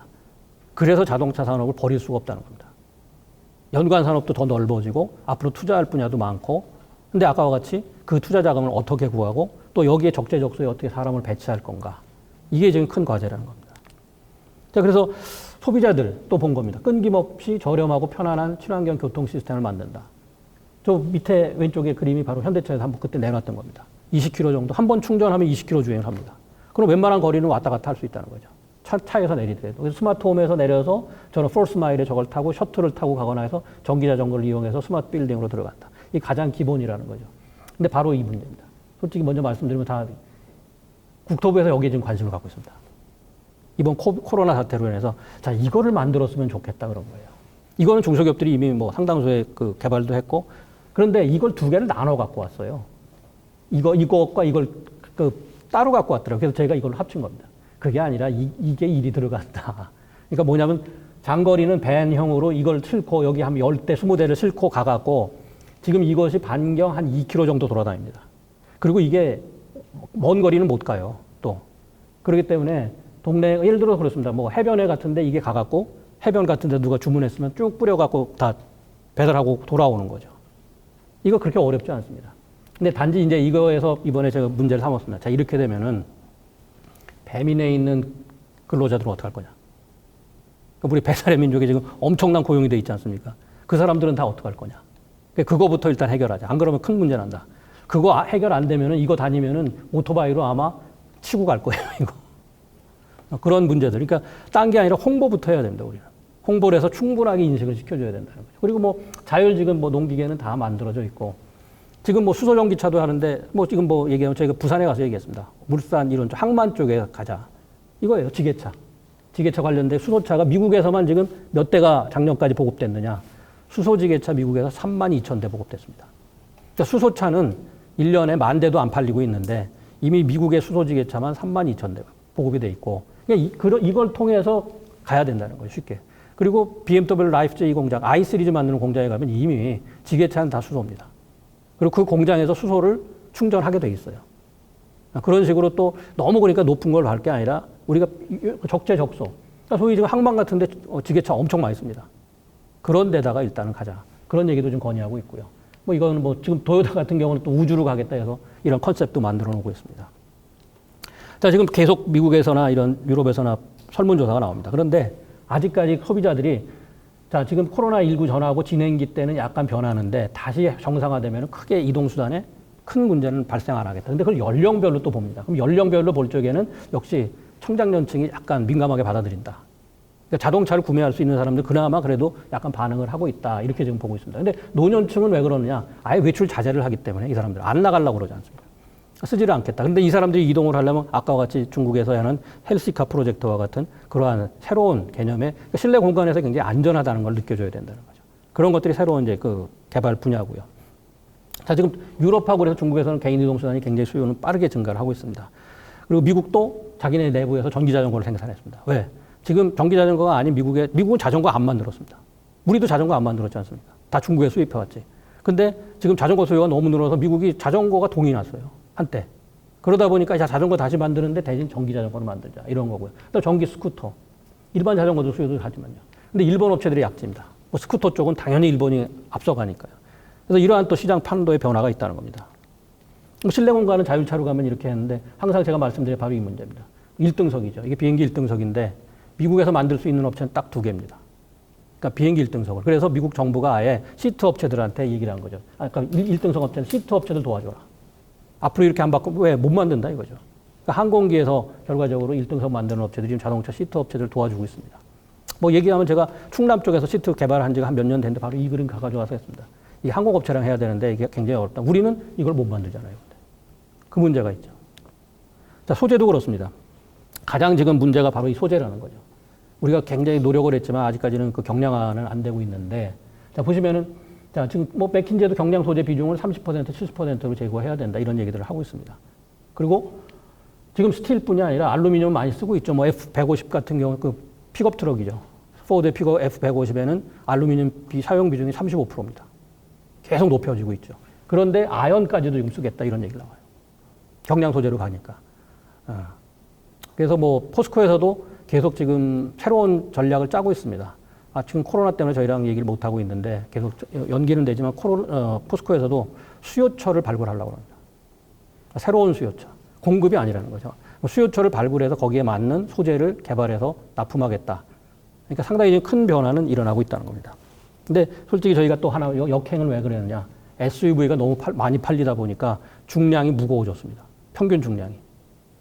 그래서 자동차 산업을 버릴 수가 없다는 겁니다. 연관 산업도 더 넓어지고 앞으로 투자할 분야도 많고 근데 아까와 같이 그 투자 자금을 어떻게 구하고 또 여기에 적재적소에 어떻게 사람을 배치할 건가. 이게 지금 큰 과제라는 겁니다. 자, 그래서 소비자들 또 본 겁니다. 끊김없이 저렴하고 편안한 친환경 교통 시스템을 만든다. 저 밑에 왼쪽에 그림이 바로 현대차에서 한번 그때 내놨던 겁니다. 20km 정도. 한 번 충전하면 20km 주행을 합니다. 그럼 웬만한 거리는 왔다 갔다 할 수 있다는 거죠. 차에서 내리더라도. 그래서 스마트홈에서 내려서 저는 포스마일에 저걸 타고 셔틀을 타고 가거나 해서 전기자전거를 이용해서 스마트 빌딩으로 들어간다. 이게 가장 기본이라는 거죠. 근데 바로 이 문제입니다. 솔직히 먼저 말씀드리면 다 국토부에서 여기에 지금 관심을 갖고 있습니다. 이번 코로나 사태로 인해서 자, 이거를 만들었으면 좋겠다 그런 거예요. 이거는 중소기업들이 이미 뭐 상당수의 그 개발도 했고 그런데 이걸 두 개를 나눠 갖고 왔어요. 이것과 이걸 따로 갖고 왔더라고요. 그래서 제가 이걸 합친 겁니다. 그게 아니라 이게 일이 들어간다. 그러니까 뭐냐면 장거리는 밴형으로 이걸 싣고 여기 한 10대, 20대를 싣고 가갖고 지금 이것이 반경 한 2km 정도 돌아다닙니다. 그리고 이게 먼 거리는 못 가요. 또. 그렇기 때문에 동네, 예를 들어 그렇습니다. 뭐 해변에 같은데 이게 가갖고 해변 같은데 누가 주문했으면 쭉 뿌려갖고 다 배달하고 돌아오는 거죠. 이거 그렇게 어렵지 않습니다. 근데 단지 이제 이거에서 이번에 제가 문제를 삼았습니다. 자, 이렇게 되면은 배민에 있는 근로자들은 어떻게 할 거냐. 그러니까 우리 배달의 민족에 지금 엄청난 고용이 돼 있지 않습니까? 그 사람들은 다 어떻게 할 거냐. 그거부터 일단 해결하자. 안 그러면 큰 문제 난다. 그거 해결 안 되면은 이거 다니면은 오토바이로 아마 치고 갈 거예요, 이거. 그런 문제들. 그러니까 딴 게 아니라 홍보부터 해야 됩니다, 우리는. 홍보를 해서 충분하게 인식을 시켜줘야 된다는 거죠. 그리고 뭐 자율 지금 뭐 농기계는 다 만들어져 있고 지금 뭐 수소 전기차도 하는데 뭐 지금 뭐 얘기하면 저희가 부산에 가서 얘기했습니다. 물산 이런 쪽 항만 쪽에 가자. 이거예요, 지게차. 지게차 관련된 수소차가 미국에서만 지금 몇 대가 작년까지 보급됐느냐. 수소지게차 미국에서 32,000대 보급됐습니다. 그러니까 수소차는 1년에 10,000대도 안 팔리고 있는데 이미 미국의 수소지게차만 32,000대 보급이 돼 있고 그러니까 이걸 통해서 가야 된다는 거예요, 쉽게. 그리고 BMW 라이프제이 공장, i3즈 만드는 공장에 가면 이미 지게차는 다 수소입니다. 그리고 그 공장에서 수소를 충전하게 돼 있어요. 그런 식으로 또 너무 그러니까 높은 걸 갈 게 아니라 우리가 적재적소. 그러니까 소위 지금 항만 같은데 지게차 엄청 많이 씁니다. 그런 데다가 일단은 가자. 그런 얘기도 좀 건의하고 있고요. 뭐 이거는 뭐 지금 도요타 같은 경우는 또 우주로 가겠다 해서 이런 컨셉도 만들어 놓고 있습니다. 자, 지금 계속 미국에서나 이런 유럽에서나 설문조사가 나옵니다. 그런데 아직까지 소비자들이 자, 지금 코로나19 전하고 진행기 때는 약간 변하는데 다시 정상화되면 크게 이동수단에 큰 문제는 발생 안 하겠다. 근데 그걸 연령별로 또 봅니다. 그럼 연령별로 볼 적에는 역시 청장년층이 약간 민감하게 받아들인다. 그러니까 자동차를 구매할 수 있는 사람들 그나마 그래도 약간 반응을 하고 있다. 이렇게 지금 보고 있습니다. 근데 노년층은 왜 그러느냐? 아예 외출 자제를 하기 때문에 이 사람들 안 나가려고 그러지 않습니까? 쓰지를 않겠다. 근데 이 사람들이 이동을 하려면 아까와 같이 중국에서 하는 헬시카 프로젝트와 같은 그러한 새로운 개념의 그러니까 실내 공간에서 굉장히 안전하다는 걸 느껴줘야 된다는 거죠. 그런 것들이 새로운 이제 그 개발 분야고요. 자, 지금 유럽하고 그래서 중국에서는 개인 이동 수단이 굉장히 수요는 빠르게 증가를 하고 있습니다. 그리고 미국도 자기네 내부에서 전기 자전거를 생산했습니다. 왜? 지금 전기 자전거가 아닌 미국은 자전거 안 만들었습니다. 우리도 자전거 안 만들었지 않습니까? 다 중국에 수입해왔지. 근데 지금 자전거 수요가 너무 늘어서 미국이 자전거가 동이 났어요. 한때. 그러다 보니까 자전거 다시 만드는데 대신 전기 자전거를 만들자. 이런 거고요. 또 전기 스쿠터. 일반 자전거도 수요도 하지만요. 근데 일본 업체들이 약지입니다. 뭐 스쿠터 쪽은 당연히 일본이 앞서가니까요. 그래서 이러한 또 시장 판도의 변화가 있다는 겁니다. 실내 공간은 자율차로 가면 이렇게 했는데 항상 제가 말씀드린 바로 이 문제입니다. 1등석이죠. 이게 비행기 1등석인데 미국에서 만들 수 있는 업체는 딱 2개입니다. 그러니까 비행기 1등석을. 그래서 미국 정부가 아예 시트 업체들한테 얘기를 한 거죠. 그러니까 1등석 업체는 시트 업체들 도와줘라. 앞으로 이렇게 안 바꾸면 왜 못 만든다 이거죠. 그러니까 항공기에서 결과적으로 1등석 만드는 업체들이 지금 자동차 시트 업체들 도와주고 있습니다. 뭐 얘기하면 제가 충남 쪽에서 시트 개발한 지가 한 몇 년 됐는데 바로 이 그림 가져와서 했습니다. 이 항공업체랑 해야 되는데 이게 굉장히 어렵다. 우리는 이걸 못 만들잖아요. 그 문제가 있죠. 자, 소재도 그렇습니다. 가장 지금 문제가 바로 이 소재라는 거죠. 우리가 굉장히 노력을 했지만 아직까지는 그 경량화는 안 되고 있는데, 자, 보시면은, 자, 지금 뭐 맥킨지에도 경량 소재 비중을 30%, 70%로 제고해야 된다. 이런 얘기들을 하고 있습니다. 그리고 지금 스틸뿐이 아니라 알루미늄 많이 쓰고 있죠. 뭐 F150 같은 경우 그 픽업 트럭이죠. 포드의 픽업 F150에는 알루미늄 사용 비중이 35%입니다. 계속 높여지고 있죠. 그런데 아연까지도 지금 쓰겠다. 이런 얘기가 나와요. 경량 소재로 가니까. 그래서 뭐 포스코에서도 계속 지금 새로운 전략을 짜고 있습니다. 지금 코로나 때문에 저희랑 얘기를 못 하고 있는데 계속 연기는 되지만 포스코에서도 수요처를 발굴하려고 합니다. 새로운 수요처, 공급이 아니라는 거죠. 수요처를 발굴해서 거기에 맞는 소재를 개발해서 납품하겠다. 그러니까 상당히 큰 변화는 일어나고 있다는 겁니다. 근데 솔직히 저희가 또 하나 역행을 왜 그랬느냐? SUV가 너무 많이 팔리다 보니까 중량이 무거워졌습니다. 평균 중량이.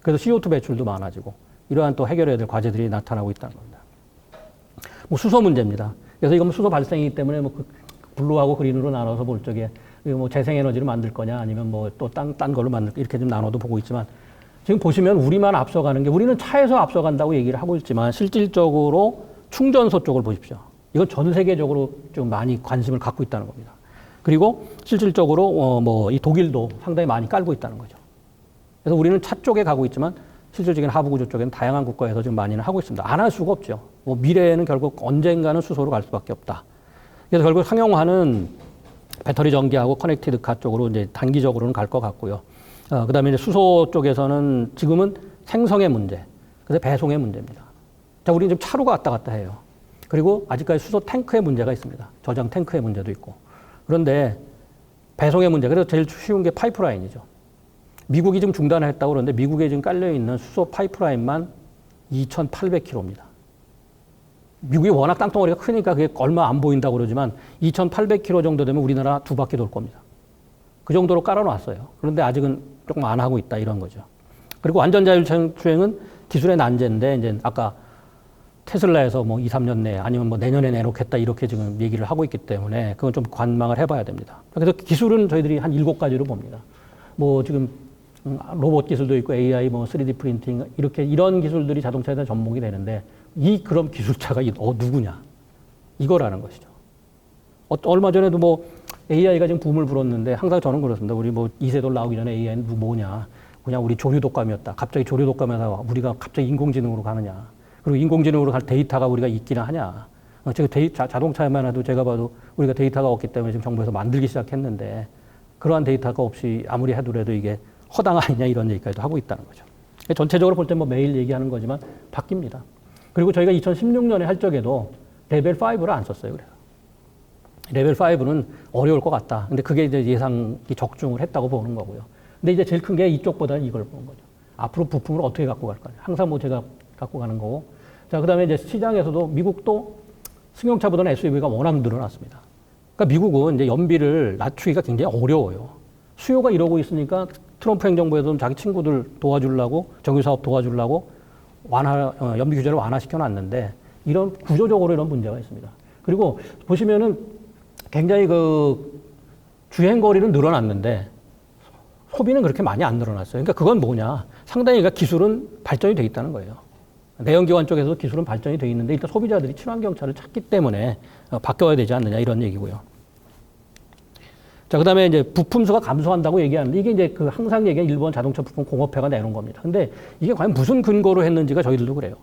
그래서 CO2 배출도 많아지고 이러한 또 해결해야 될 과제들이 나타나고 있다는 겁니다. 뭐 수소 문제입니다. 그래서 이건 수소 발생이기 때문에 뭐 블루하고 그린으로 나눠서 볼 적에 뭐 재생에너지를 만들 거냐 아니면 뭐 또 딴 걸로 만들 이렇게 좀 나눠도 보고 있지만 지금 보시면 우리만 앞서가는 게 우리는 차에서 앞서간다고 얘기를 하고 있지만 실질적으로 충전소 쪽을 보십시오. 이건 전 세계적으로 좀 많이 관심을 갖고 있다는 겁니다. 그리고 실질적으로 뭐 이 독일도 상당히 많이 깔고 있다는 거죠. 그래서 우리는 차 쪽에 가고 있지만 실질적인 하부 구조 쪽에는 다양한 국가에서 지금 많이는 하고 있습니다. 안 할 수가 없죠. 뭐 미래에는 결국 언젠가는 수소로 갈 수밖에 없다. 그래서 결국 상용화는 배터리 전기하고 커넥티드 카 쪽으로 이제 단기적으로는 갈 것 같고요. 그다음에 이제 수소 쪽에서는 지금은 생성의 문제, 그래서 배송의 문제입니다. 자, 우리는 지금 차로가 왔다 갔다 해요. 그리고 아직까지 수소 탱크의 문제가 있습니다. 저장 탱크의 문제도 있고. 그런데 배송의 문제, 그래서 제일 쉬운 게 파이프라인이죠. 미국이 지금 중단을 했다고 그러는데 미국에 지금 깔려있는 수소 파이프라인만 2,800km입니다. 미국이 워낙 땅덩어리가 크니까 그게 얼마 안 보인다고 그러지만 2,800km 정도 되면 우리나라 2바퀴 돌 겁니다. 그 정도로 깔아놨어요. 그런데 아직은 조금 안 하고 있다 이런 거죠. 그리고 완전 자율주행은 기술의 난제인데 이제 아까 테슬라에서 뭐 2, 3년 내에 아니면 뭐 내년에 내놓겠다 이렇게 지금 얘기를 하고 있기 때문에 그건 좀 관망을 해봐야 됩니다. 그래서 기술은 저희들이 한 7가지로 봅니다. 뭐 지금 로봇 기술도 있고 AI, 뭐 3D 프린팅 이렇게 이런 기술들이 자동차에 대한 접목이 되는데 그럼 기술자가 누구냐? 이거라는 것이죠. 얼마 전에도 뭐 AI가 지금 붐을 불었는데 항상 저는 그렇습니다. 우리 뭐 2세돌 나오기 전에 AI는 뭐냐? 그냥 우리 조류 독감이었다. 갑자기 조류 독감에서 우리가 갑자기 인공지능으로 가느냐? 그리고 인공지능으로 갈 데이터가 우리가 있기나 하냐? 지금 자동차에만 해도 제가 봐도 우리가 데이터가 없기 때문에 지금 정부에서 만들기 시작했는데 그러한 데이터가 없이 아무리 해도 이게 허당 아니냐 이런 얘기까지도 하고 있다는 거죠. 전체적으로 볼 때 뭐 매일 얘기하는 거지만 바뀝니다. 그리고 저희가 2016년에 할 적에도 레벨 5를 안 썼어요. 그래서 레벨 5는 어려울 것 같다. 근데 그게 이제 예상이 적중을 했다고 보는 거고요. 근데 이제 제일 큰 게 이쪽보다는 이걸 보는 거죠. 앞으로 부품을 어떻게 갖고 갈 거냐. 항상 뭐 제가 갖고 가는 거고. 자, 그 다음에 이제 시장에서도 미국도 승용차보다는 SUV가 워낙 늘어났습니다. 그러니까 미국은 이제 연비를 낮추기가 굉장히 어려워요. 수요가 이러고 있으니까 트럼프 행정부에서는 자기 친구들 도와주려고 정유사업 도와주려고 연비 규제를 완화시켜 놨는데 이런 구조적으로 이런 문제가 있습니다. 그리고 보시면은 굉장히 그 주행 거리는 늘어났는데 소비는 그렇게 많이 안 늘어났어요. 그러니까 그건 뭐냐? 상당히 그러니까 기술은 발전이 돼 있다는 거예요. 내연기관 쪽에서도 기술은 발전이 돼 있는데 일단 소비자들이 친환경차를 찾기 때문에 바뀌어야 되지 않느냐 이런 얘기고요. 자, 그 다음에 이제 부품수가 감소한다고 얘기하는데 이게 이제 그 항상 얘기하는 일본 자동차 부품 공업회가 내놓은 겁니다. 근데 이게 과연 무슨 근거로 했는지가 저희들도 그래요.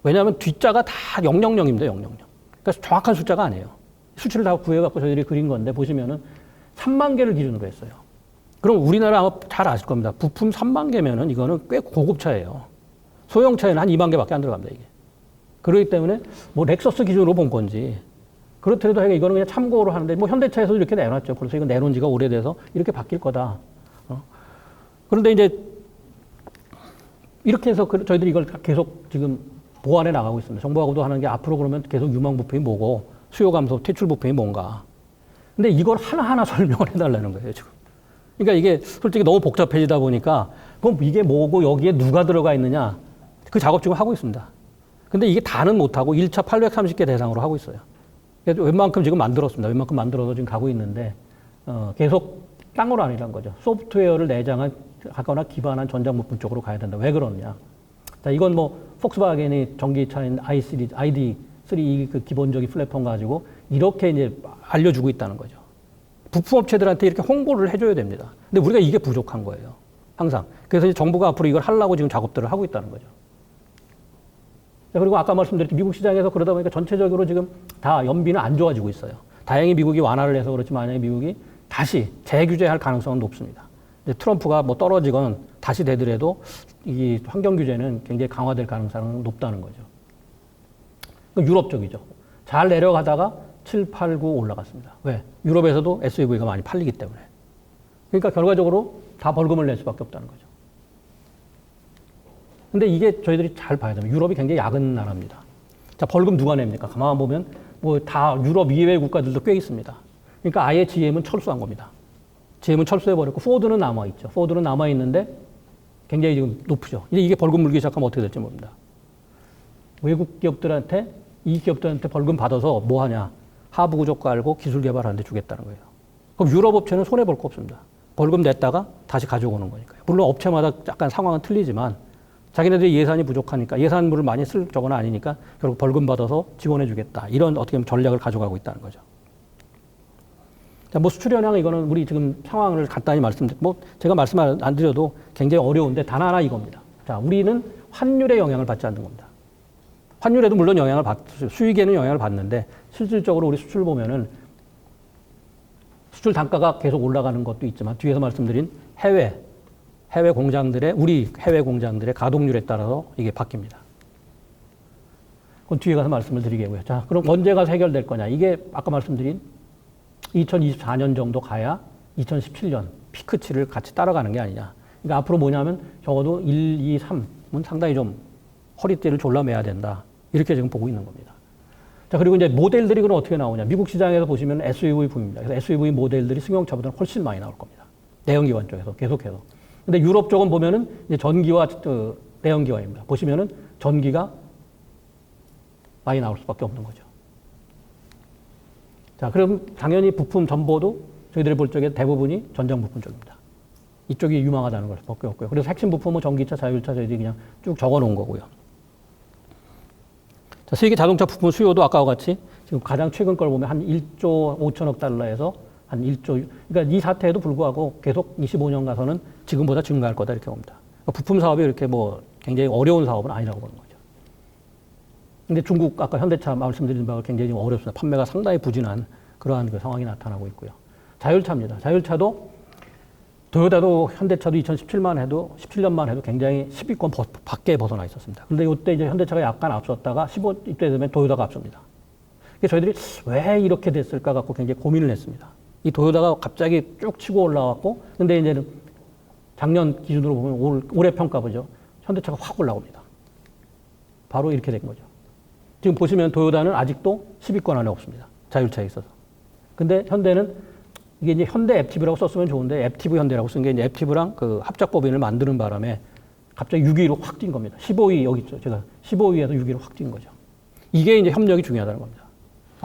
왜냐하면 뒷자가 다 000입니다, 000. 그러니까 정확한 숫자가 아니에요. 수치를 다 구해갖고 저희들이 그린 건데 보시면은 3만 개를 기준으로 했어요. 그럼 우리나라 아마 잘 아실 겁니다. 부품 3만 개면은 이거는 꽤 고급차예요. 소형차에는 한 2만 개밖에 안 들어갑니다, 이게. 그렇기 때문에 뭐 렉서스 기준으로 본 건지 그렇더라도 이거는 그냥 참고로 하는데 뭐 현대차에서도 이렇게 내놨죠. 벌써 이거 내놓은 지가 오래돼서 이렇게 바뀔 거다. 그런데 이제 이렇게 해서 저희들이 이걸 계속 지금 보완해 나가고 있습니다. 정부하고도 하는 게 앞으로 그러면 계속 유망 부품이 뭐고 수요 감소, 퇴출 부품이 뭔가. 근데 이걸 하나하나 설명을 해달라는 거예요, 지금. 그러니까 이게 솔직히 너무 복잡해지다 보니까 그럼 이게 뭐고 여기에 누가 들어가 있느냐 그 작업 지금 하고 있습니다. 근데 이게 다는 못하고 1차 830개 대상으로 하고 있어요. 그래서 웬만큼 지금 만들었습니다. 웬만큼 만들어서 지금 가고 있는데 계속 딴 건 아니란 거죠. 소프트웨어를 내장하거나 기반한 전자부품 쪽으로 가야 된다. 왜 그러냐? 자, 이건 뭐 폭스바겐이 전기차인 ID3 그 기본적인 플랫폼 가지고 이렇게 이제 알려주고 있다는 거죠. 부품업체들한테 이렇게 홍보를 해줘야 됩니다. 근데 우리가 이게 부족한 거예요. 항상. 그래서 이제 정부가 앞으로 이걸 하려고 지금 작업들을 하고 있다는 거죠. 자, 그리고 아까 말씀드렸듯이 미국 시장에서 그러다 보니까 전체적으로 지금 다 연비는 안 좋아지고 있어요. 다행히 미국이 완화를 해서 그렇지만 만약에 미국이 다시 재규제할 가능성은 높습니다. 이제 트럼프가 뭐 떨어지건 다시 되더라도 이 환경 규제는 굉장히 강화될 가능성은 높다는 거죠. 유럽 쪽이죠. 잘 내려가다가 7, 8, 9 올라갔습니다. 왜? 유럽에서도 SUV가 많이 팔리기 때문에. 그러니까 결과적으로 다 벌금을 낼 수밖에 없다는 거죠. 근데 이게 저희들이 잘 봐야 됩니다. 유럽이 굉장히 약은 나라입니다. 자, 벌금 누가 냅니까? 가만 보면 뭐 다 유럽 이외의 국가들도 꽤 있습니다. 그러니까 아예 GM은 철수한 겁니다. GM은 철수해버렸고, 포드는 남아있죠. 포드는 남아있는데 굉장히 지금 높죠. 이제 이게 벌금 물기 시작하면 어떻게 될지 모릅니다. 외국 기업들한테, 이 기업들한테 벌금 받아서 뭐 하냐. 하부 구조 깔고 기술 개발하는 데 주겠다는 거예요. 그럼 유럽 업체는 손해볼 거 없습니다. 벌금 냈다가 다시 가져오는 거니까요. 물론 업체마다 약간 상황은 틀리지만 자기네들이 예산이 부족하니까 예산물을 많이 쓸 적은 아니니까 결국 벌금 받아서 지원해 주겠다. 이런 어떻게 보면 전략을 가져가고 있다는 거죠. 자, 뭐 수출 현황 이거는 우리 지금 상황을 간단히 뭐 제가 말씀 안 드려도 굉장히 어려운데 단 하나 이겁니다. 자, 우리는 환율의 영향을 받지 않는 겁니다. 환율에도 물론 영향을 수익에는 영향을 받는데 실질적으로 우리 수출 보면은 수출 단가가 계속 올라가는 것도 있지만 뒤에서 말씀드린 해외 공장들의 우리 해외 공장들의 가동률에 따라서 이게 바뀝니다. 그건 뒤에 가서 말씀을 드리겠고요. 자, 그럼 언제 가서 해결될 거냐? 이게 아까 말씀드린 2024년 정도 가야 2017년 피크치를 같이 따라가는 게 아니냐. 그러니까 앞으로 뭐냐면 적어도 1, 2, 3은 상당히 좀 허리띠를 졸라매야 된다. 이렇게 지금 보고 있는 겁니다. 자, 그리고 이제 모델들이 그럼 어떻게 나오냐. 미국 시장에서 보시면 SUV 붐입니다. 그래서 SUV 모델들이 승용차보다는 훨씬 많이 나올 겁니다. 내연기관 쪽에서 계속해서. 근데 유럽 쪽은 보면은 이제 전기와 내연기관입니다. 보시면은 전기가 많이 나올 수밖에 없는 거죠. 자, 그럼 당연히 부품 전보도 저희들이 볼 적에 대부분이 전장 부품 쪽입니다. 이쪽이 유망하다는 걸 수밖에 없고요. 그래서 핵심 부품은 전기차, 자율차 저희들이 그냥 쭉 적어 놓은 거고요. 자, 세계 자동차 부품 수요도 아까와 같이 지금 가장 최근 걸 보면 한 1조 5천억 달러에서 한 1조, 그러니까 이 사태에도 불구하고 계속 25년 가서는 지금보다 증가할 거다 이렇게 봅니다. 그러니까 부품 사업이 이렇게 뭐 굉장히 어려운 사업은 아니라고 보는 거죠. 근데 중국 아까 현대차 말씀드린 바와 굉장히 어렵습니다. 판매가 상당히 부진한 그러한 그 상황이 나타나고 있고요. 자율차입니다. 자율차도 도요타도 현대차도 17년만 해도 굉장히 10위권 밖에 벗어나 있었습니다. 그런데 이때 이제 현대차가 약간 앞섰다가 15대 되면 도요타가 앞섭니다. 그래서 저희들이 왜 이렇게 됐을까 갖고 굉장히 고민을 했습니다. 이 도요타가 갑자기 쭉 치고 올라왔고, 근데 이제는 작년 기준으로 보면 올해 평가 보죠. 현대차가 확 올라옵니다. 바로 이렇게 된 거죠. 지금 보시면 도요타는 아직도 10위권 안에 없습니다. 자율차에 있어서. 근데 현대는 이게 이제 현대 앱티브라고 썼으면 좋은데 앱티브 현대라고 쓴 게 이제 앱티브랑 그 합작법인을 만드는 바람에 갑자기 6위로 확 뛴 겁니다. 15위 여기 있죠. 제가 15위에서 6위로 확 뛴 거죠. 이게 이제 협력이 중요하다는 겁니다.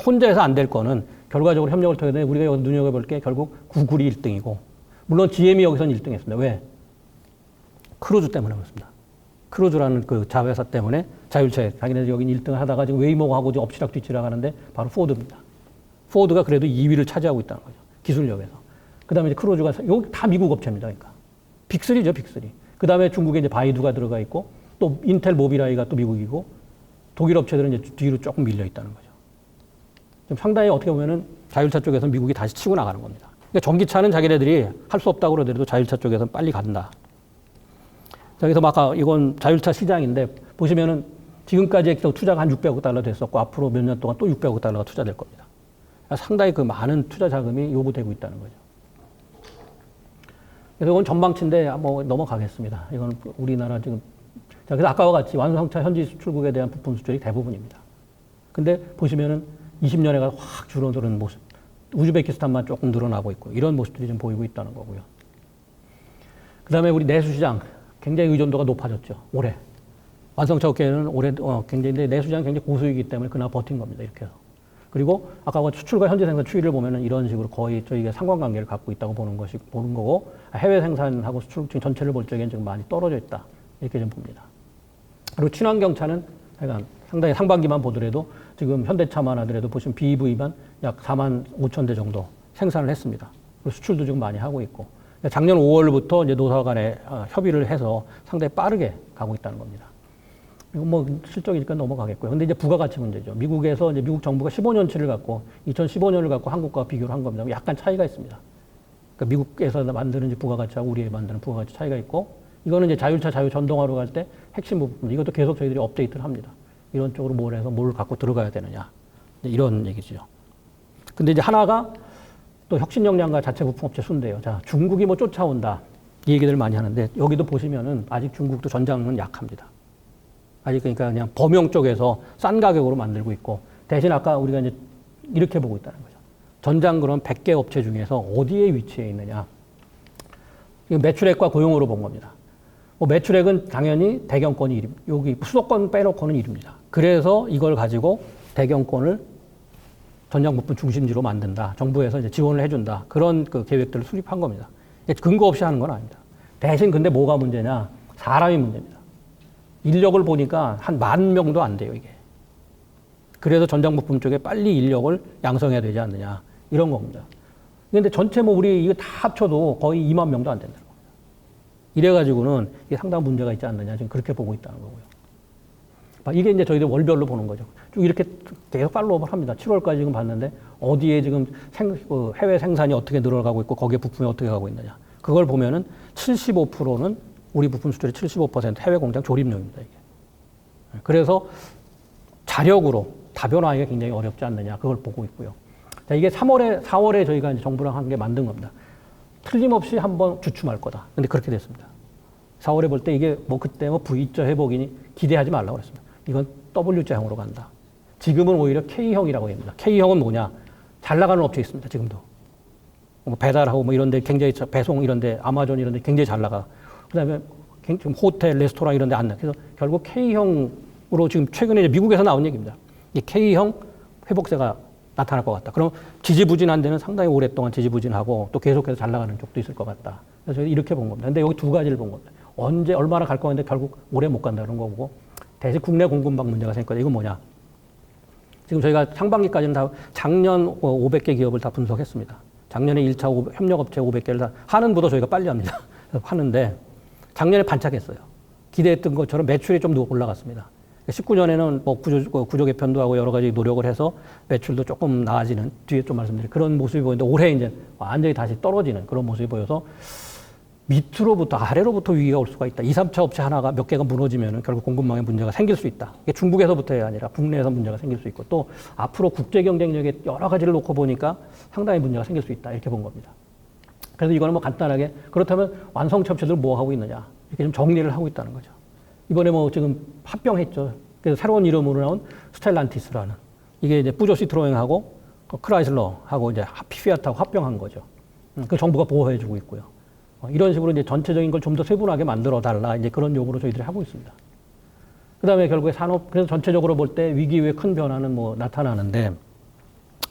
혼자 해서 안 될 거는 결과적으로 협력을 통해서 우리가 여기 눈여겨볼 게 결국 구글이 1등이고, 물론 GM이 여기서는 1등 했습니다. 왜? 크루즈 때문에 그렇습니다. 크루즈라는 그 자회사 때문에 자율차에 자기네들 여기 1등을 하다가 지금 웨이모하고 엎치락 뒤치락 하는데 바로 포드입니다. 포드가 그래도 2위를 차지하고 있다는 거죠. 기술력에서. 그 다음에 이제 크루즈가, 여기 다 미국 업체입니다. 그러니까. 빅3죠, 빅3. 그 다음에 중국에 이제 바이두가 들어가 있고, 또 인텔 모비라이가 또 미국이고, 독일 업체들은 이제 뒤로 조금 밀려 있다는 거죠. 좀 상당히 어떻게 보면은 자율차 쪽에서 미국이 다시 치고 나가는 겁니다. 그러니까 전기차는 자기네들이 할 수 없다고 그러더라도 자율차 쪽에서는 빨리 간다. 자, 그래서 아까 이건 자율차 시장인데, 보시면은 지금까지 투자가 한 600억 달러 됐었고, 앞으로 몇 년 동안 또 600억 달러가 투자될 겁니다. 상당히 그 많은 투자 자금이 요구되고 있다는 거죠. 그래서 이건 전망치인데 뭐 넘어가겠습니다. 이건 우리나라 지금, 자, 그래서 아까와 같이 완성차 현지 수출국에 대한 부품 수출이 대부분입니다. 근데 보시면은 20년에가 확 줄어드는 모습. 우즈베키스탄만 조금 늘어나고 있고 이런 모습들이 좀 보이고 있다는 거고요. 그 다음에 우리 내수시장 굉장히 의존도가 높아졌죠. 올해. 완성차 업계는 올해 굉장히 내수시장 굉장히 고수이기 때문에 그나마 버틴 겁니다. 이렇게 해서. 그리고 아까 수출과 현지 생산 추이를 보면은 이런 식으로 거의 저희가 상관관계를 갖고 있다고 보는 거고 해외 생산하고 수출 전체를 볼 적에는 지금 많이 떨어져 있다. 이렇게 좀 봅니다. 그리고 친환경차는 약간 상당히 상반기만 보더라도 지금 현대차만 하더라도 보시면 BEV만 약 4만 5천 대 정도 생산을 했습니다. 그리고 수출도 지금 많이 하고 있고 작년 5월부터 이제 노사 간에 협의를 해서 상당히 빠르게 가고 있다는 겁니다. 이건 뭐 실적이니까 넘어가겠고요. 근데 이제 부가가치 문제죠. 미국에서 이제 미국 정부가 15년치를 갖고 2015년을 갖고 한국과 비교를 한 겁니다. 약간 차이가 있습니다. 그러니까 미국에서 만드는 부가가치하고 우리에 만드는 부가가치 차이가 있고 이거는 이제 자율차 자유전동화로 갈 때 핵심 부분 이것도 계속 저희들이 업데이트를 합니다. 이런 쪽으로 뭘 해서 뭘 갖고 들어가야 되느냐 이런 얘기죠. 근데 이제 하나가 또 혁신 역량과 자체 부품업체 순대요. 자, 중국이 뭐 쫓아온다 이 얘기들 많이 하는데 여기도 보시면은 아직 중국도 전장은 약합니다. 아직 그러니까 그냥 범용 쪽에서 싼 가격으로 만들고 있고 대신 아까 우리가 이제 이렇게 보고 있다는 거죠. 전장 그런 100개 업체 중에서 어디에 위치해 있느냐. 매출액과 고용으로 본 겁니다. 뭐 매출액은 당연히 대경권이 1위, 여기 수도권 빼놓고는 1위입니다. 그래서 이걸 가지고 대경권을 전장 부품 중심지로 만든다. 정부에서 이제 지원을 해준다. 그런 그 계획들을 수립한 겁니다. 근거 없이 하는 건 아닙니다. 대신 근데 뭐가 문제냐? 사람이 문제입니다. 인력을 보니까 한 10,000명도 안 돼요, 이게. 그래서 전장 부품 쪽에 빨리 인력을 양성해야 되지 않느냐. 이런 겁니다. 근데 전체 뭐 우리 이거 다 합쳐도 거의 20,000명도 안 된다는 겁니다. 이래가지고는 이게 상당한 문제가 있지 않느냐. 지금 그렇게 보고 있다는 거고요. 이게 이제 저희들 월별로 보는 거죠. 쭉 이렇게 계속 팔로우업을 합니다. 7월까지 지금 봤는데 어디에 지금 해외 생산이 어떻게 늘어가고 있고 거기에 부품이 어떻게 가고 있느냐. 그걸 보면은 75%는 우리 부품 수출의 75% 해외 공장 조립용입니다. 이게. 그래서 자력으로 다변화하기가 굉장히 어렵지 않느냐. 그걸 보고 있고요. 자, 이게 4월에 저희가 이제 정부랑 한 게 만든 겁니다. 틀림없이 한번 주춤할 거다. 근데 그렇게 됐습니다. 4월에 볼 때 이게 뭐 그때 뭐 V자 회복이니 기대하지 말라고 그랬습니다. 이건 W자형으로 간다. 지금은 오히려 K형이라고 합니다. K형은 뭐냐? 잘 나가는 업체 있습니다. 지금도. 뭐 배달하고 뭐 이런 데 굉장히 배송 이런 데 아마존 이런 데 굉장히 잘 나가. 그다음에 지금 호텔, 레스토랑 이런 데 안 나. 그래서 결국 K형으로 지금 최근에 미국에서 나온 얘기입니다. 이 K형 회복세가 나타날 것 같다. 그럼 지지부진한 데는 상당히 오랫동안 지지부진하고 또 계속해서 잘 나가는 쪽도 있을 것 같다. 그래서 저희 이렇게 본 겁니다. 근데 여기 두 가지를 본 겁니다. 언제 얼마나 갈 거는데 결국 오래 못 간다는 거고 대신 국내 공급망 문제가 생길 거다. 이건 뭐냐? 지금 저희가 상반기까지는 다 작년 500개 기업을 다 분석했습니다. 작년에 1차 협력업체 500개를 다 하는보다 저희가 빨리 합니다. 하는데 작년에 반짝했어요. 기대했던 것처럼 매출이 좀 더 올라갔습니다. 19년에는 뭐 구조 개편도 하고 여러 가지 노력을 해서 매출도 조금 나아지는 뒤에 좀 말씀드릴 그런 모습이 보이는데 올해 이제 완전히 다시 떨어지는 그런 모습이 보여서 밑으로부터 아래로부터 위기가 올 수가 있다. 2, 3차 업체 하나가 몇 개가 무너지면 결국 공급망에 문제가 생길 수 있다. 이게 중국에서부터가 아니라 국내에서 문제가 생길 수 있고 또 앞으로 국제 경쟁력에 여러 가지를 놓고 보니까 상당히 문제가 생길 수 있다. 이렇게 본 겁니다. 그래서 이거는 뭐 간단하게 그렇다면 완성차 업체들 뭐 하고 있느냐 이렇게 좀 정리를 하고 있다는 거죠. 이번에 뭐 지금 합병했죠. 그래서 새로운 이름으로 나온 스텔란티스라는 이게 이제 뿌조 시트로eng하고 크라이슬러하고 이제 피아트하고 합병한 거죠. 그 정부가 보호해주고 있고요. 이런 식으로 이제 전체적인 걸 좀 더 세분하게 만들어 달라 이제 그런 요구를 저희들이 하고 있습니다. 그다음에 결국에 산업 그래서 전체적으로 볼 때 위기 이후에 큰 변화는 뭐 나타나는데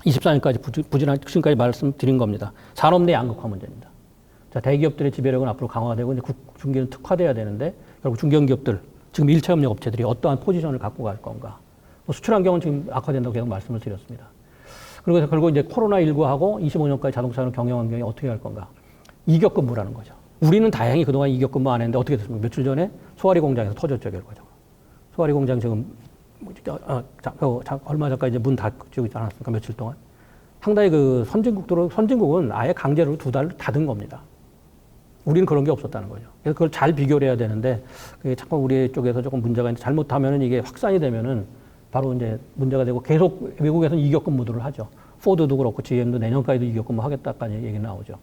24년까지 부진한 지금까지 말씀드린 겁니다. 산업 내 양극화 문제입니다. 자, 대기업들의 지배력은 앞으로 강화되고 이제 중기는 특화돼야 되는데 결국 중견기업들 지금 1차 협력 업체들이 어떠한 포지션을 갖고 갈 건가? 뭐 수출 환경은 지금 악화된다고 계속 말씀을 드렸습니다. 그리고 결국 이제 코로나19하고 25년까지 자동차는 경영 환경이 어떻게 할 건가? 이격근무라는 거죠. 우리는 다행히 그동안 이격근무 안 했는데 어떻게 됐습니까? 며칠 전에 소화리 공장에서 터졌죠, 결과적으로. 소화리 공장 지금 얼마 전까지 이제 문 닫고 있지 않았습니까? 며칠 동안. 상당히 그 선진국은 아예 강제로 2달 닫은 겁니다. 우리는 그런 게 없었다는 거죠. 그래서 그걸 잘 비교를 해야 되는데 그게 자꾸 우리 쪽에서 조금 문제가 있는데 잘못하면은 이게 확산이 되면은 바로 이제 문제가 되고 계속 외국에서는 이격근무들을 하죠. 포드도 그렇고 GM도 내년까지도 이격근무 하겠다까지 얘기 나오죠.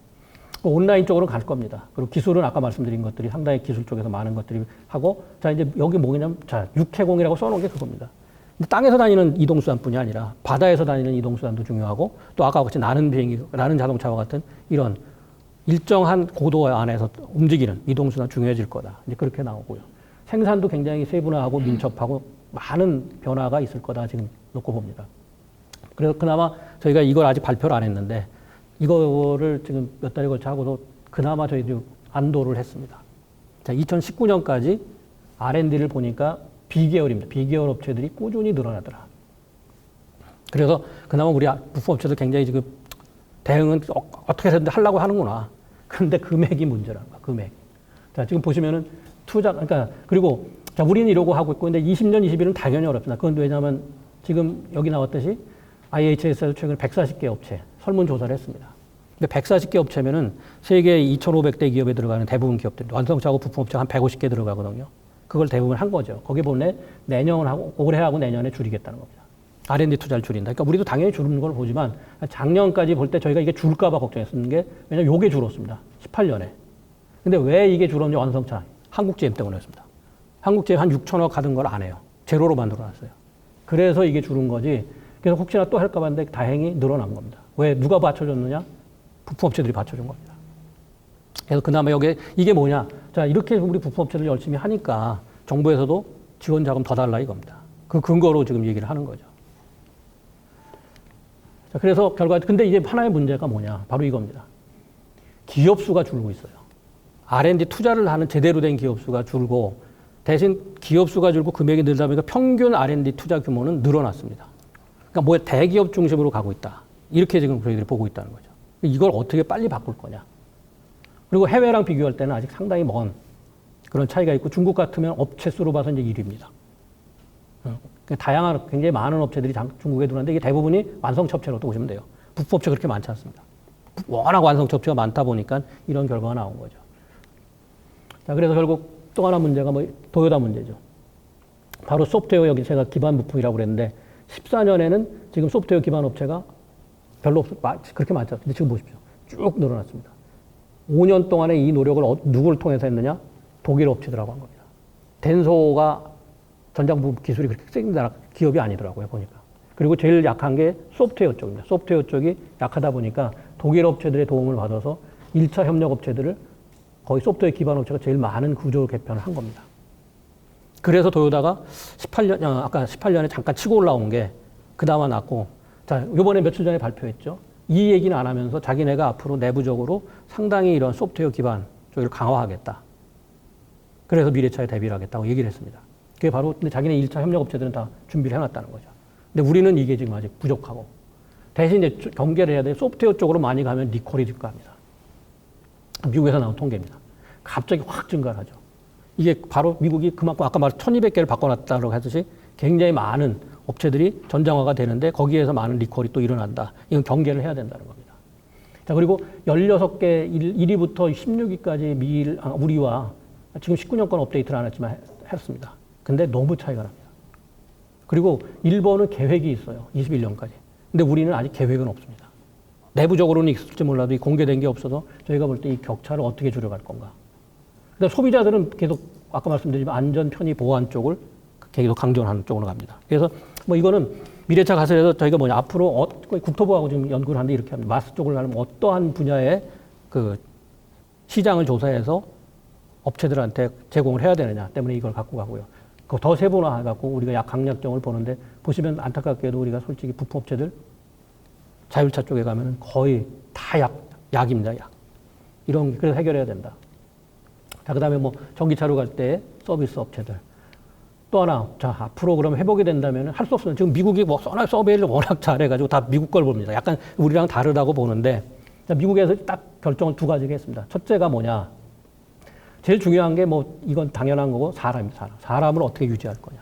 온라인 쪽으로 갈 겁니다. 그리고 기술은 아까 말씀드린 것들이 상당히 기술 쪽에서 많은 것들이 하고 자 이제 여기 뭐냐면 자 육해공이라고 써놓은 게 그겁니다. 근데 땅에서 다니는 이동수단뿐이 아니라 바다에서 다니는 이동수단도 중요하고 또 아까 같이 나는 자동차와 같은 이런 일정한 고도 안에서 움직이는 이동수단 중요해질 거다. 이제 그렇게 나오고요. 생산도 굉장히 세분화하고 민첩하고 많은 변화가 있을 거다 지금 놓고 봅니다. 그래서 그나마 저희가 이걸 아직 발표를 안 했는데 이거를 지금 몇 달에 걸쳐 하고도 그나마 저희도 안도를 했습니다. 자, 2019년까지 R&D를 보니까 B계열입니다. B계열 업체들이 꾸준히 늘어나더라. 그래서 그나마 우리 부품업체도 굉장히 지금 대응은 어떻게 해서든 하려고 하는구나. 근데 금액이 문제라는 거야, 금액. 자, 지금 보시면은 투자, 그러니까, 그리고 자, 우리는 이러고 하고 있고, 근데 20년, 21은 당연히 어렵습니다. 그건 왜냐하면 지금 여기 나왔듯이 IHS에서 최근 140개 업체 설문조사를 했습니다. 근데 140개 업체면은 세계 2,500대 기업에 들어가는 대부분 기업들, 완성차하고 부품업체가 한 150개 들어가거든요. 그걸 대부분 한 거죠. 거기 보면 내년하고, 올해하고 내년에 줄이겠다는 겁니다. R&D 투자를 줄인다. 그러니까 우리도 당연히 줄는 걸 보지만 작년까지 볼 때 저희가 이게 줄까봐 걱정했었는 게 왜냐면 요게 줄었습니다. 18년에. 근데 왜 이게 줄었는지 완성차. 한국 GM 때문이었습니다. 한국 GM 한 6천억 가던 걸 안 해요. 제로로 만들어놨어요. 그래서 이게 줄은 거지. 그래서 혹시나 또 할까 봤는데 다행히 늘어난 겁니다. 왜? 누가 받쳐줬느냐? 부품업체들이 받쳐준 겁니다. 그래서 그나마 여기 이게 뭐냐? 자, 이렇게 우리 부품업체들 열심히 하니까 정부에서도 지원 자금 더 달라 이겁니다. 그 근거로 지금 얘기를 하는 거죠. 자, 그래서 결과, 근데 이제 하나의 문제가 뭐냐? 바로 이겁니다. 기업 수가 줄고 있어요. R&D 투자를 하는 제대로 된 기업 수가 줄고 대신 기업 수가 줄고 금액이 늘다 보니까 평균 R&D 투자 규모는 늘어났습니다. 그러니까 뭐 대기업 중심으로 가고 있다. 이렇게 지금 저희들이 보고 있다는 거죠. 이걸 어떻게 빨리 바꿀 거냐. 그리고 해외랑 비교할 때는 아직 상당히 먼 그런 차이가 있고 중국 같으면 업체 수로 봐서 이제 1위입니다. 다양한 굉장히 많은 업체들이 중국에 들어왔는데 이게 대부분이 완성차 업체로 또 보시면 돼요. 부품업체 그렇게 많지 않습니다. 워낙 완성차 업체가 많다 보니까 이런 결과가 나온 거죠. 자, 그래서 결국 또 하나 문제가 뭐 도요타 문제죠. 바로 소프트웨어 여기 제가 기반 부품이라고 그랬는데 14년에는 지금 소프트웨어 기반 업체가 별로 그렇게 많지 않습니다. 근데 지금 보십시오. 쭉 늘어났습니다. 5년 동안에 이 노력을 누구를 통해서 했느냐? 독일 업체들하고 한 겁니다. 덴소가 전장부 기술이 그렇게 센 기업이 아니더라고요, 보니까. 그리고 제일 약한 게 소프트웨어 쪽입니다. 소프트웨어 쪽이 약하다 보니까 독일 업체들의 도움을 받아서 1차 협력 업체들을 거의 소프트웨어 기반 업체가 제일 많은 구조 개편을 한 겁니다. 그래서 도요타가 18년, 아까 18년에 잠깐 치고 올라온 게 그나마 났고, 자, 요번에 며칠 전에 발표했죠. 이 얘기는 안 하면서 자기네가 앞으로 내부적으로 상당히 이런 소프트웨어 기반 쪽을 강화하겠다. 그래서 미래차에 대비를 하겠다고 얘기를 했습니다. 그게 바로 근데 자기네 1차 협력 업체들은 다 준비를 해놨다는 거죠. 근데 우리는 이게 지금 아직 부족하고 대신 이제 경계를 해야 돼. 소프트웨어 쪽으로 많이 가면 리콜이 증가합니다. 미국에서 나온 통계입니다. 갑자기 확 증가를 하죠. 이게 바로 미국이 그만큼 아까 말 1200개를 바꿔놨다고 했듯이 굉장히 많은 업체들이 전장화가 되는데 거기에서 많은 리콜이 또 일어난다. 이건 경계를 해야 된다는 겁니다. 자, 그리고 16개 1위부터 16위까지 우리와 지금 19년권 업데이트를 안 했지만 했습니다. 근데 너무 차이가 납니다. 그리고 일본은 계획이 있어요. 21년까지. 근데 우리는 아직 계획은 없습니다. 내부적으로는 있을지 몰라도 이 공개된 게 없어서 저희가 볼 때 이 격차를 어떻게 줄여갈 건가. 근데 소비자들은 계속 아까 말씀드렸지만 안전, 편의, 보안 쪽을 계속 강조하는 쪽으로 갑니다. 그래서 뭐 이거는 미래차 가설에서 저희가 뭐냐 앞으로 국토부하고 지금 연구를 하는데 이렇게 합니다. 마스 쪽을 하면 어떠한 분야의 그 시장을 조사해서 업체들한테 제공을 해야 되느냐 때문에 이걸 갖고 가고요. 더 세분화해갖고 우리가 강약정을 보는데 보시면 안타깝게도 우리가 솔직히 부품업체들 자율차 쪽에 가면 거의 다 약입니다. 약. 이런 그래서 해결해야 된다. 자, 그다음에 뭐 전기차로 갈 때 서비스 업체들. 또 하나, 자, 앞으로 그럼 회복이 된다면 할 수 없어요. 지금 미국이 뭐 서베이를 워낙 잘해가지고 다 미국 걸 봅니다. 약간 우리랑 다르다고 보는데 미국에서 딱 결정을 두 가지가 했습니다. 첫째가 뭐냐. 제일 중요한 게 뭐 이건 당연한 거고 사람입니다. 사람을 어떻게 유지할 거냐.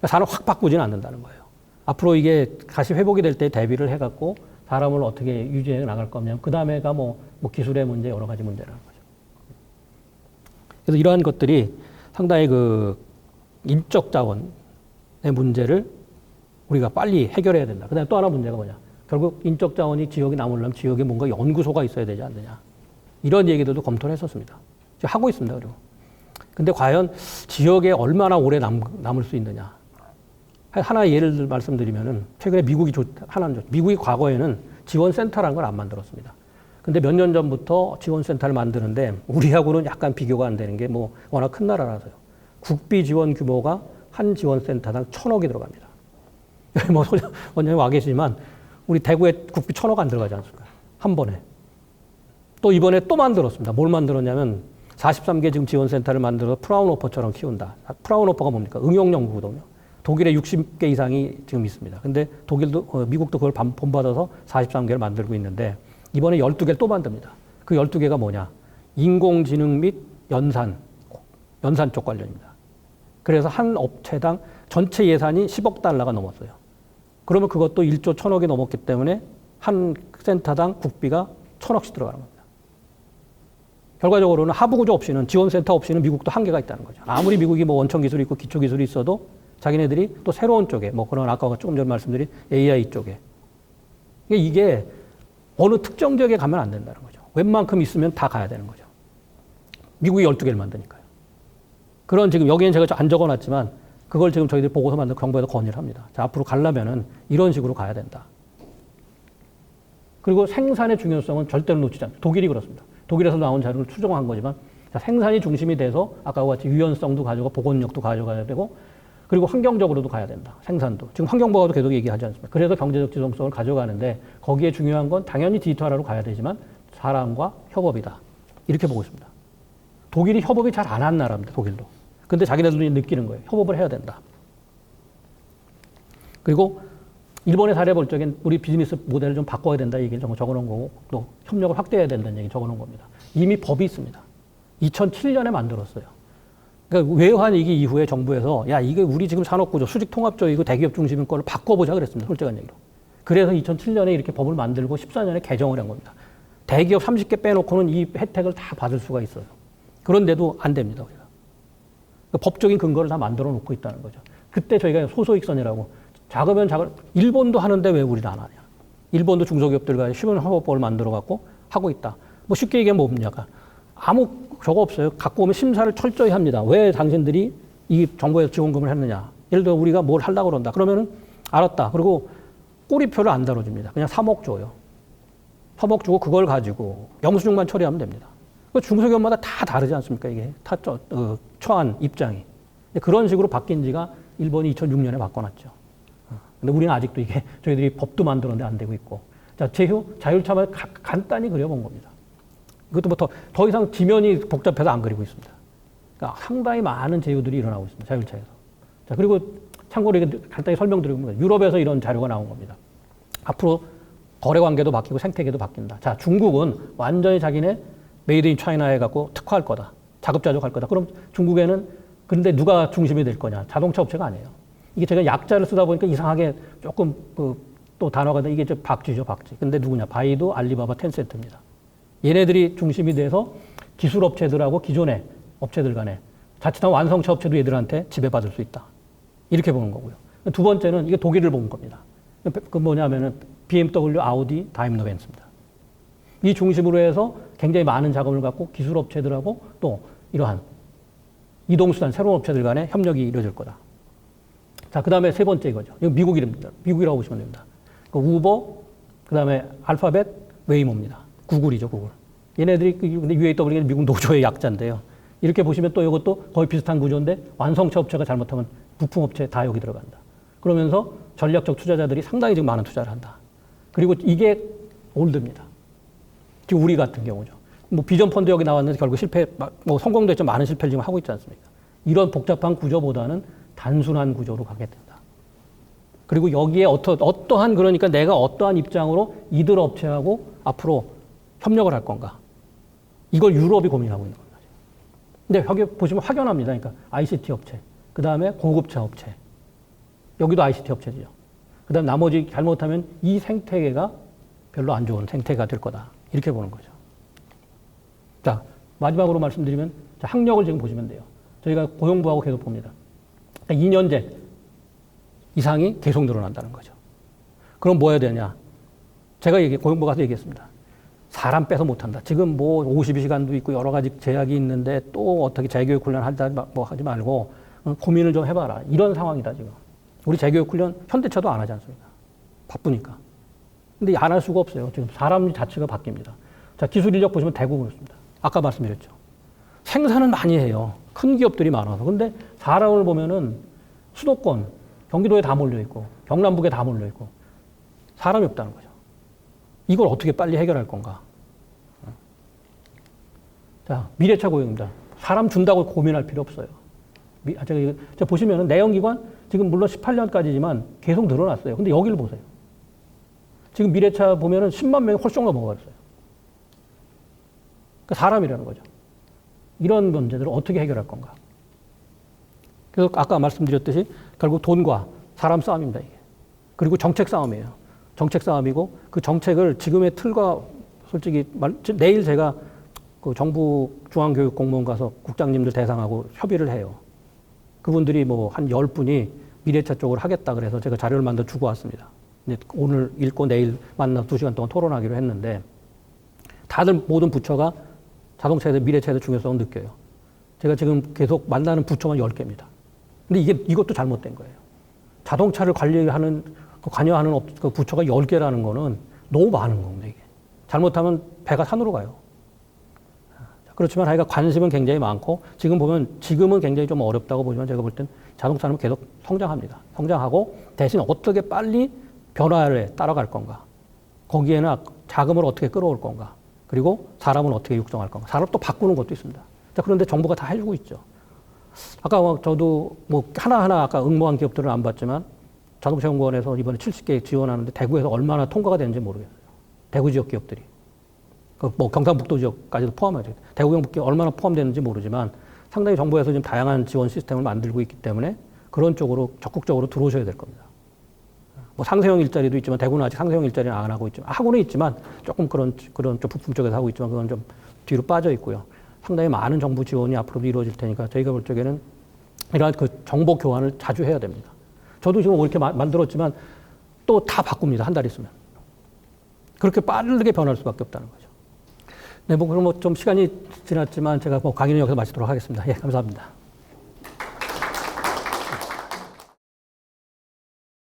사람 확 바꾸지는 않는다는 거예요. 앞으로 이게 다시 회복이 될 때 대비를 해갖고 사람을 어떻게 유지해 나갈 거냐. 그 다음에가 뭐 기술의 문제 여러 가지 문제라는 거죠. 그래서 이러한 것들이 상당히 그 인적 자원의 문제를 우리가 빨리 해결해야 된다. 그 다음에 또 하나 문제가 뭐냐. 결국 인적 자원이 지역에 남으려면 지역에 뭔가 연구소가 있어야 되지 않느냐. 이런 얘기들도 검토를 했었습니다. 지금 하고 있습니다. 그리고. 근데 과연 지역에 얼마나 오래 남을 수 있느냐. 하나 예를 말씀드리면은 최근에 하나는 미국이 과거에는 지원센터라는 걸 안 만들었습니다. 근데 몇 년 전부터 지원센터를 만드는데 우리하고는 약간 비교가 안 되는 게 뭐 워낙 큰 나라라서요. 국비 지원 규모가 한 지원센터당 1,000억이 들어갑니다. 뭐 원장님 와 계시지만 우리 대구에 국비 1,000억 안 들어가지 않습니까? 한 번에. 또 이번에 또 만들었습니다. 뭘 만들었냐면 43개 지금 지원센터를 만들어서 프라운호퍼처럼 키운다. 프라운호퍼가 뭡니까? 응용연구거든요. 독일에 60개 이상이 지금 있습니다. 근데 미국도 그걸 본받아서 43개를 만들고 있는데 이번에 12개를 또 만듭니다. 그 12개가 뭐냐? 인공지능 및 연산 쪽 관련입니다. 그래서 한 업체당 전체 예산이 10억 달러가 넘었어요. 그러면 그것도 1조 1,000억이 넘었기 때문에 한 센터당 국비가 1,000억씩 들어가는 겁니다. 결과적으로는 하부 구조 없이는 지원센터 없이는 미국도 한계가 있다는 거죠. 아무리 미국이 뭐 원천 기술이 있고 기초 기술이 있어도 자기네들이 또 새로운 쪽에 뭐 그런 아까 조금 전에 말씀드린 AI 쪽에 이게 어느 특정 지역에 가면 안 된다는 거죠. 웬만큼 있으면 다 가야 되는 거죠. 미국이 12개를 만드니까요. 그런 지금 여기엔 제가 안 적어놨지만 그걸 지금 저희들이 보고서 만든 정부에서 건의를 합니다. 자, 앞으로 가려면은 이런 식으로 가야 된다. 그리고 생산의 중요성은 절대로 놓치지 않습니다. 독일이 그렇습니다. 독일에서 나온 자료를 추정한 거지만 자, 생산이 중심이 돼서 아까와 같이 유연성도 가지고 보건력도 가져가야 되고 그리고 환경적으로도 가야 된다. 생산도. 지금 환경부가도 계속 얘기하지 않습니까? 그래서 경제적 지속성을 가져가는데 거기에 중요한 건 당연히 디지털화로 가야 되지만 사람과 협업이다. 이렇게 보고 있습니다. 독일이 협업이 잘 안 한 나라입니다. 독일도. 근데 자기네들도 느끼는 거예요. 협업을 해야 된다. 그리고 일본의 사례 볼 적엔 우리 비즈니스 모델을 좀 바꿔야 된다 얘기를 적어놓은 거고 또 협력을 확대해야 된다는 얘기 적어놓은 겁니다. 이미 법이 있습니다. 2007년에 만들었어요. 그러니까 외환위기 이후에 정부에서 야 이게 우리 지금 산업구조 수직통합적이고 대기업 중심인 거를 바꿔보자 그랬습니다. 솔직한 얘기로. 그래서 2007년에 이렇게 법을 만들고 14년에 개정을 한 겁니다. 대기업 30개 빼놓고는 이 혜택을 다 받을 수가 있어요. 그런데도 안 됩니다. 우리가. 그러니까 법적인 근거를 다 만들어 놓고 있다는 거죠. 그때 저희가 소소익선이라고 작으면 일본도 하는데 왜 우리는 안 하냐. 일본도 중소기업들과 쉬운 협업법을 만들어 갖고 하고 있다. 뭐 쉽게 얘기하면 뭡니까? 아무 저거 없어요. 갖고 오면 심사를 철저히 합니다. 왜 당신들이 이 정부에서 지원금을 했느냐. 예를 들어 우리가 뭘 하려고 그런다. 그러면은 알았다. 그리고 꼬리표를 안 다뤄줍니다. 그냥 3억 줘요. 3억 주고 그걸 가지고 영수증만 처리하면 됩니다. 중소기업마다 다 다르지 않습니까? 이게 처한 입장이. 그런 식으로 바뀐 지가 일본이 2006년에 바꿔놨죠. 근데 우리는 아직도 이게 저희들이 법도 만들었는데 안 되고 있고. 자, 제휴, 자율참을 간단히 그려본 겁니다. 이것도 뭐 더 이상 지면이 복잡해서 안 그리고 있습니다. 그러니까 상당히 많은 제휴들이 일어나고 있습니다. 자율차에서. 자, 그리고 참고로 이게 간단히 설명드리면 유럽에서 이런 자료가 나온 겁니다. 앞으로 거래 관계도 바뀌고 생태계도 바뀐다. 자, 중국은 완전히 자기네 메이드 인 차이나 해갖고 특화할 거다. 자급자족할 거다. 그럼 중국에는 그런데 누가 중심이 될 거냐? 자동차 업체가 아니에요. 이게 제가 약자를 쓰다 보니까 이상하게 조금 또 단어가 이게 박쥐죠, 박쥐. 근데 누구냐? 바이두, 알리바바, 텐센트입니다. 얘네들이 중심이 돼서 기술 업체들하고 기존의 업체들 간에 자칫하면 완성차 업체도 얘들한테 지배받을 수 있다. 이렇게 보는 거고요. 두 번째는 이게 독일을 본 겁니다. 그 뭐냐면은 BMW, 아우디, 다임러 벤츠입니다. 이 중심으로 해서 굉장히 많은 자금을 갖고 기술 업체들하고 또 이러한 이동수단, 새로운 업체들 간에 협력이 이루어질 거다. 자, 그 다음에 세 번째 이거죠. 이거 미국 이름입니다. 미국이라고 보시면 됩니다. 그 우버, 그 다음에 알파벳, 웨이모입니다. 구글이죠, 구글. 얘네들이, 근데 UAW는 미국 노조의 약자인데요. 이렇게 보시면 또 이것도 거의 비슷한 구조인데 완성차 업체가 잘못하면 부품업체 다 여기 들어간다. 그러면서 전략적 투자자들이 상당히 지금 많은 투자를 한다. 그리고 이게 올드입니다. 지금 우리 같은 경우죠. 뭐 비전 펀드 여기 나왔는데 결국 실패, 뭐 성공도 했지만 많은 실패를 지금 하고 있지 않습니까? 이런 복잡한 구조보다는 단순한 구조로 가게 된다. 그리고 여기에 어떠한 그러니까 내가 어떠한 입장으로 이들 업체하고 앞으로 협력을 할 건가. 이걸 유럽이 고민하고 있는 겁니다. 근데 여기 보시면 확연합니다. 그러니까 ICT 업체, 그 다음에 고급차 업체. 여기도 ICT 업체죠. 그 다음 나머지 잘못하면 이 생태계가 별로 안 좋은 생태계가 될 거다. 이렇게 보는 거죠. 자, 마지막으로 말씀드리면 자, 학력을 지금 보시면 돼요. 저희가 고용부하고 계속 봅니다. 그러니까 2년제 이상이 계속 늘어난다는 거죠. 그럼 뭐 해야 되냐? 제가 고용부 가서 얘기했습니다. 사람 빼서 못한다. 지금 뭐 52시간도 있고 여러 가지 제약이 있는데 또 어떻게 재교육 훈련 한다 뭐 하지 말고 고민을 좀 해봐라. 이런 상황이다 지금. 우리 재교육 훈련 현대차도 안 하지 않습니까? 바쁘니까. 근데 안 할 수가 없어요. 지금 사람 자체가 바뀝니다. 자, 기술 인력 보시면 대구 그렇습니다. 아까 말씀드렸죠. 생산은 많이 해요. 큰 기업들이 많아서. 근데 사람을 보면은 수도권, 경기도에 다 몰려 있고, 경남북에 다 몰려 있고, 사람이 없다는 거죠. 이걸 어떻게 빨리 해결할 건가? 자, 미래차 고용입니다. 사람 준다고 고민할 필요 없어요. 제가 보시면은 내연기관, 지금 물론 18년까지지만 계속 늘어났어요. 근데 여기를 보세요. 지금 미래차 보면은 10만 명이 훨씬 넘어갔어요. 그러니까 사람이라는 거죠. 이런 문제들을 어떻게 해결할 건가? 그래서 아까 말씀드렸듯이 결국 돈과 사람 싸움입니다, 이게. 그리고 정책 싸움이에요. 정책 싸움이고 그 정책을 지금의 틀과 솔직히 내일 제가 그 정부 중앙교육공무원 가서 국장님들 대상하고 협의를 해요. 그분들이 뭐 한 10분이 미래차 쪽을 하겠다 그래서 제가 자료를 만들어 주고 왔습니다. 오늘 읽고 내일 만나 2시간 동안 토론하기로 했는데 다들 모든 부처가 자동차에 대해 미래차에 대해 중요성을 느껴요. 제가 지금 계속 만나는 부처만 10개입니다. 근데 이것도 잘못된 거예요. 자동차를 관리하는, 관여하는 그 부처가 10개라는 거는 너무 많은 겁니다, 이게. 잘못하면 배가 산으로 가요. 그렇지만 하여간 관심은 굉장히 많고 지금은 굉장히 좀 어렵다고 보지만 제가 볼 땐 자동차는 계속 성장합니다. 성장하고 대신 어떻게 빨리 변화에 따라갈 건가. 거기에는 자금을 어떻게 끌어올 건가. 그리고 사람은 어떻게 육성할 건가. 사람 또 바꾸는 것도 있습니다. 자, 그런데 정부가 다 해주고 있죠. 아까 저도 뭐 하나하나 아까 응모한 기업들은 안 봤지만 자동차연구원에서 이번에 70개 지원하는데 대구에서 얼마나 통과가 되는지 모르겠어요. 대구 지역 기업들이. 뭐 경상북도 지역까지도 포함하죠. 대구 경북 기업 얼마나 포함되는지 모르지만 상당히 정부에서 지금 다양한 지원 시스템을 만들고 있기 때문에 그런 쪽으로 적극적으로 들어오셔야 될 겁니다. 뭐 상세형 일자리도 있지만 대구는 아직 상세형 일자리는 안 하고 있지만 하고는 있지만 조금 그런 좀 부품 쪽에서 하고 있지만 그건 좀 뒤로 빠져 있고요. 상당히 많은 정부 지원이 앞으로도 이루어질 테니까 저희가 볼 적에는 이러한 그 정보 교환을 자주 해야 됩니다. 저도 지금 이렇게 만들었지만 또 다 바꿉니다. 한 달 있으면. 그렇게 빠르게 변할 수밖에 없다는 거죠. 네, 뭐 그럼 좀 시간이 지났지만 제가 뭐 강의는 여기서 마치도록 하겠습니다. 예, 감사합니다.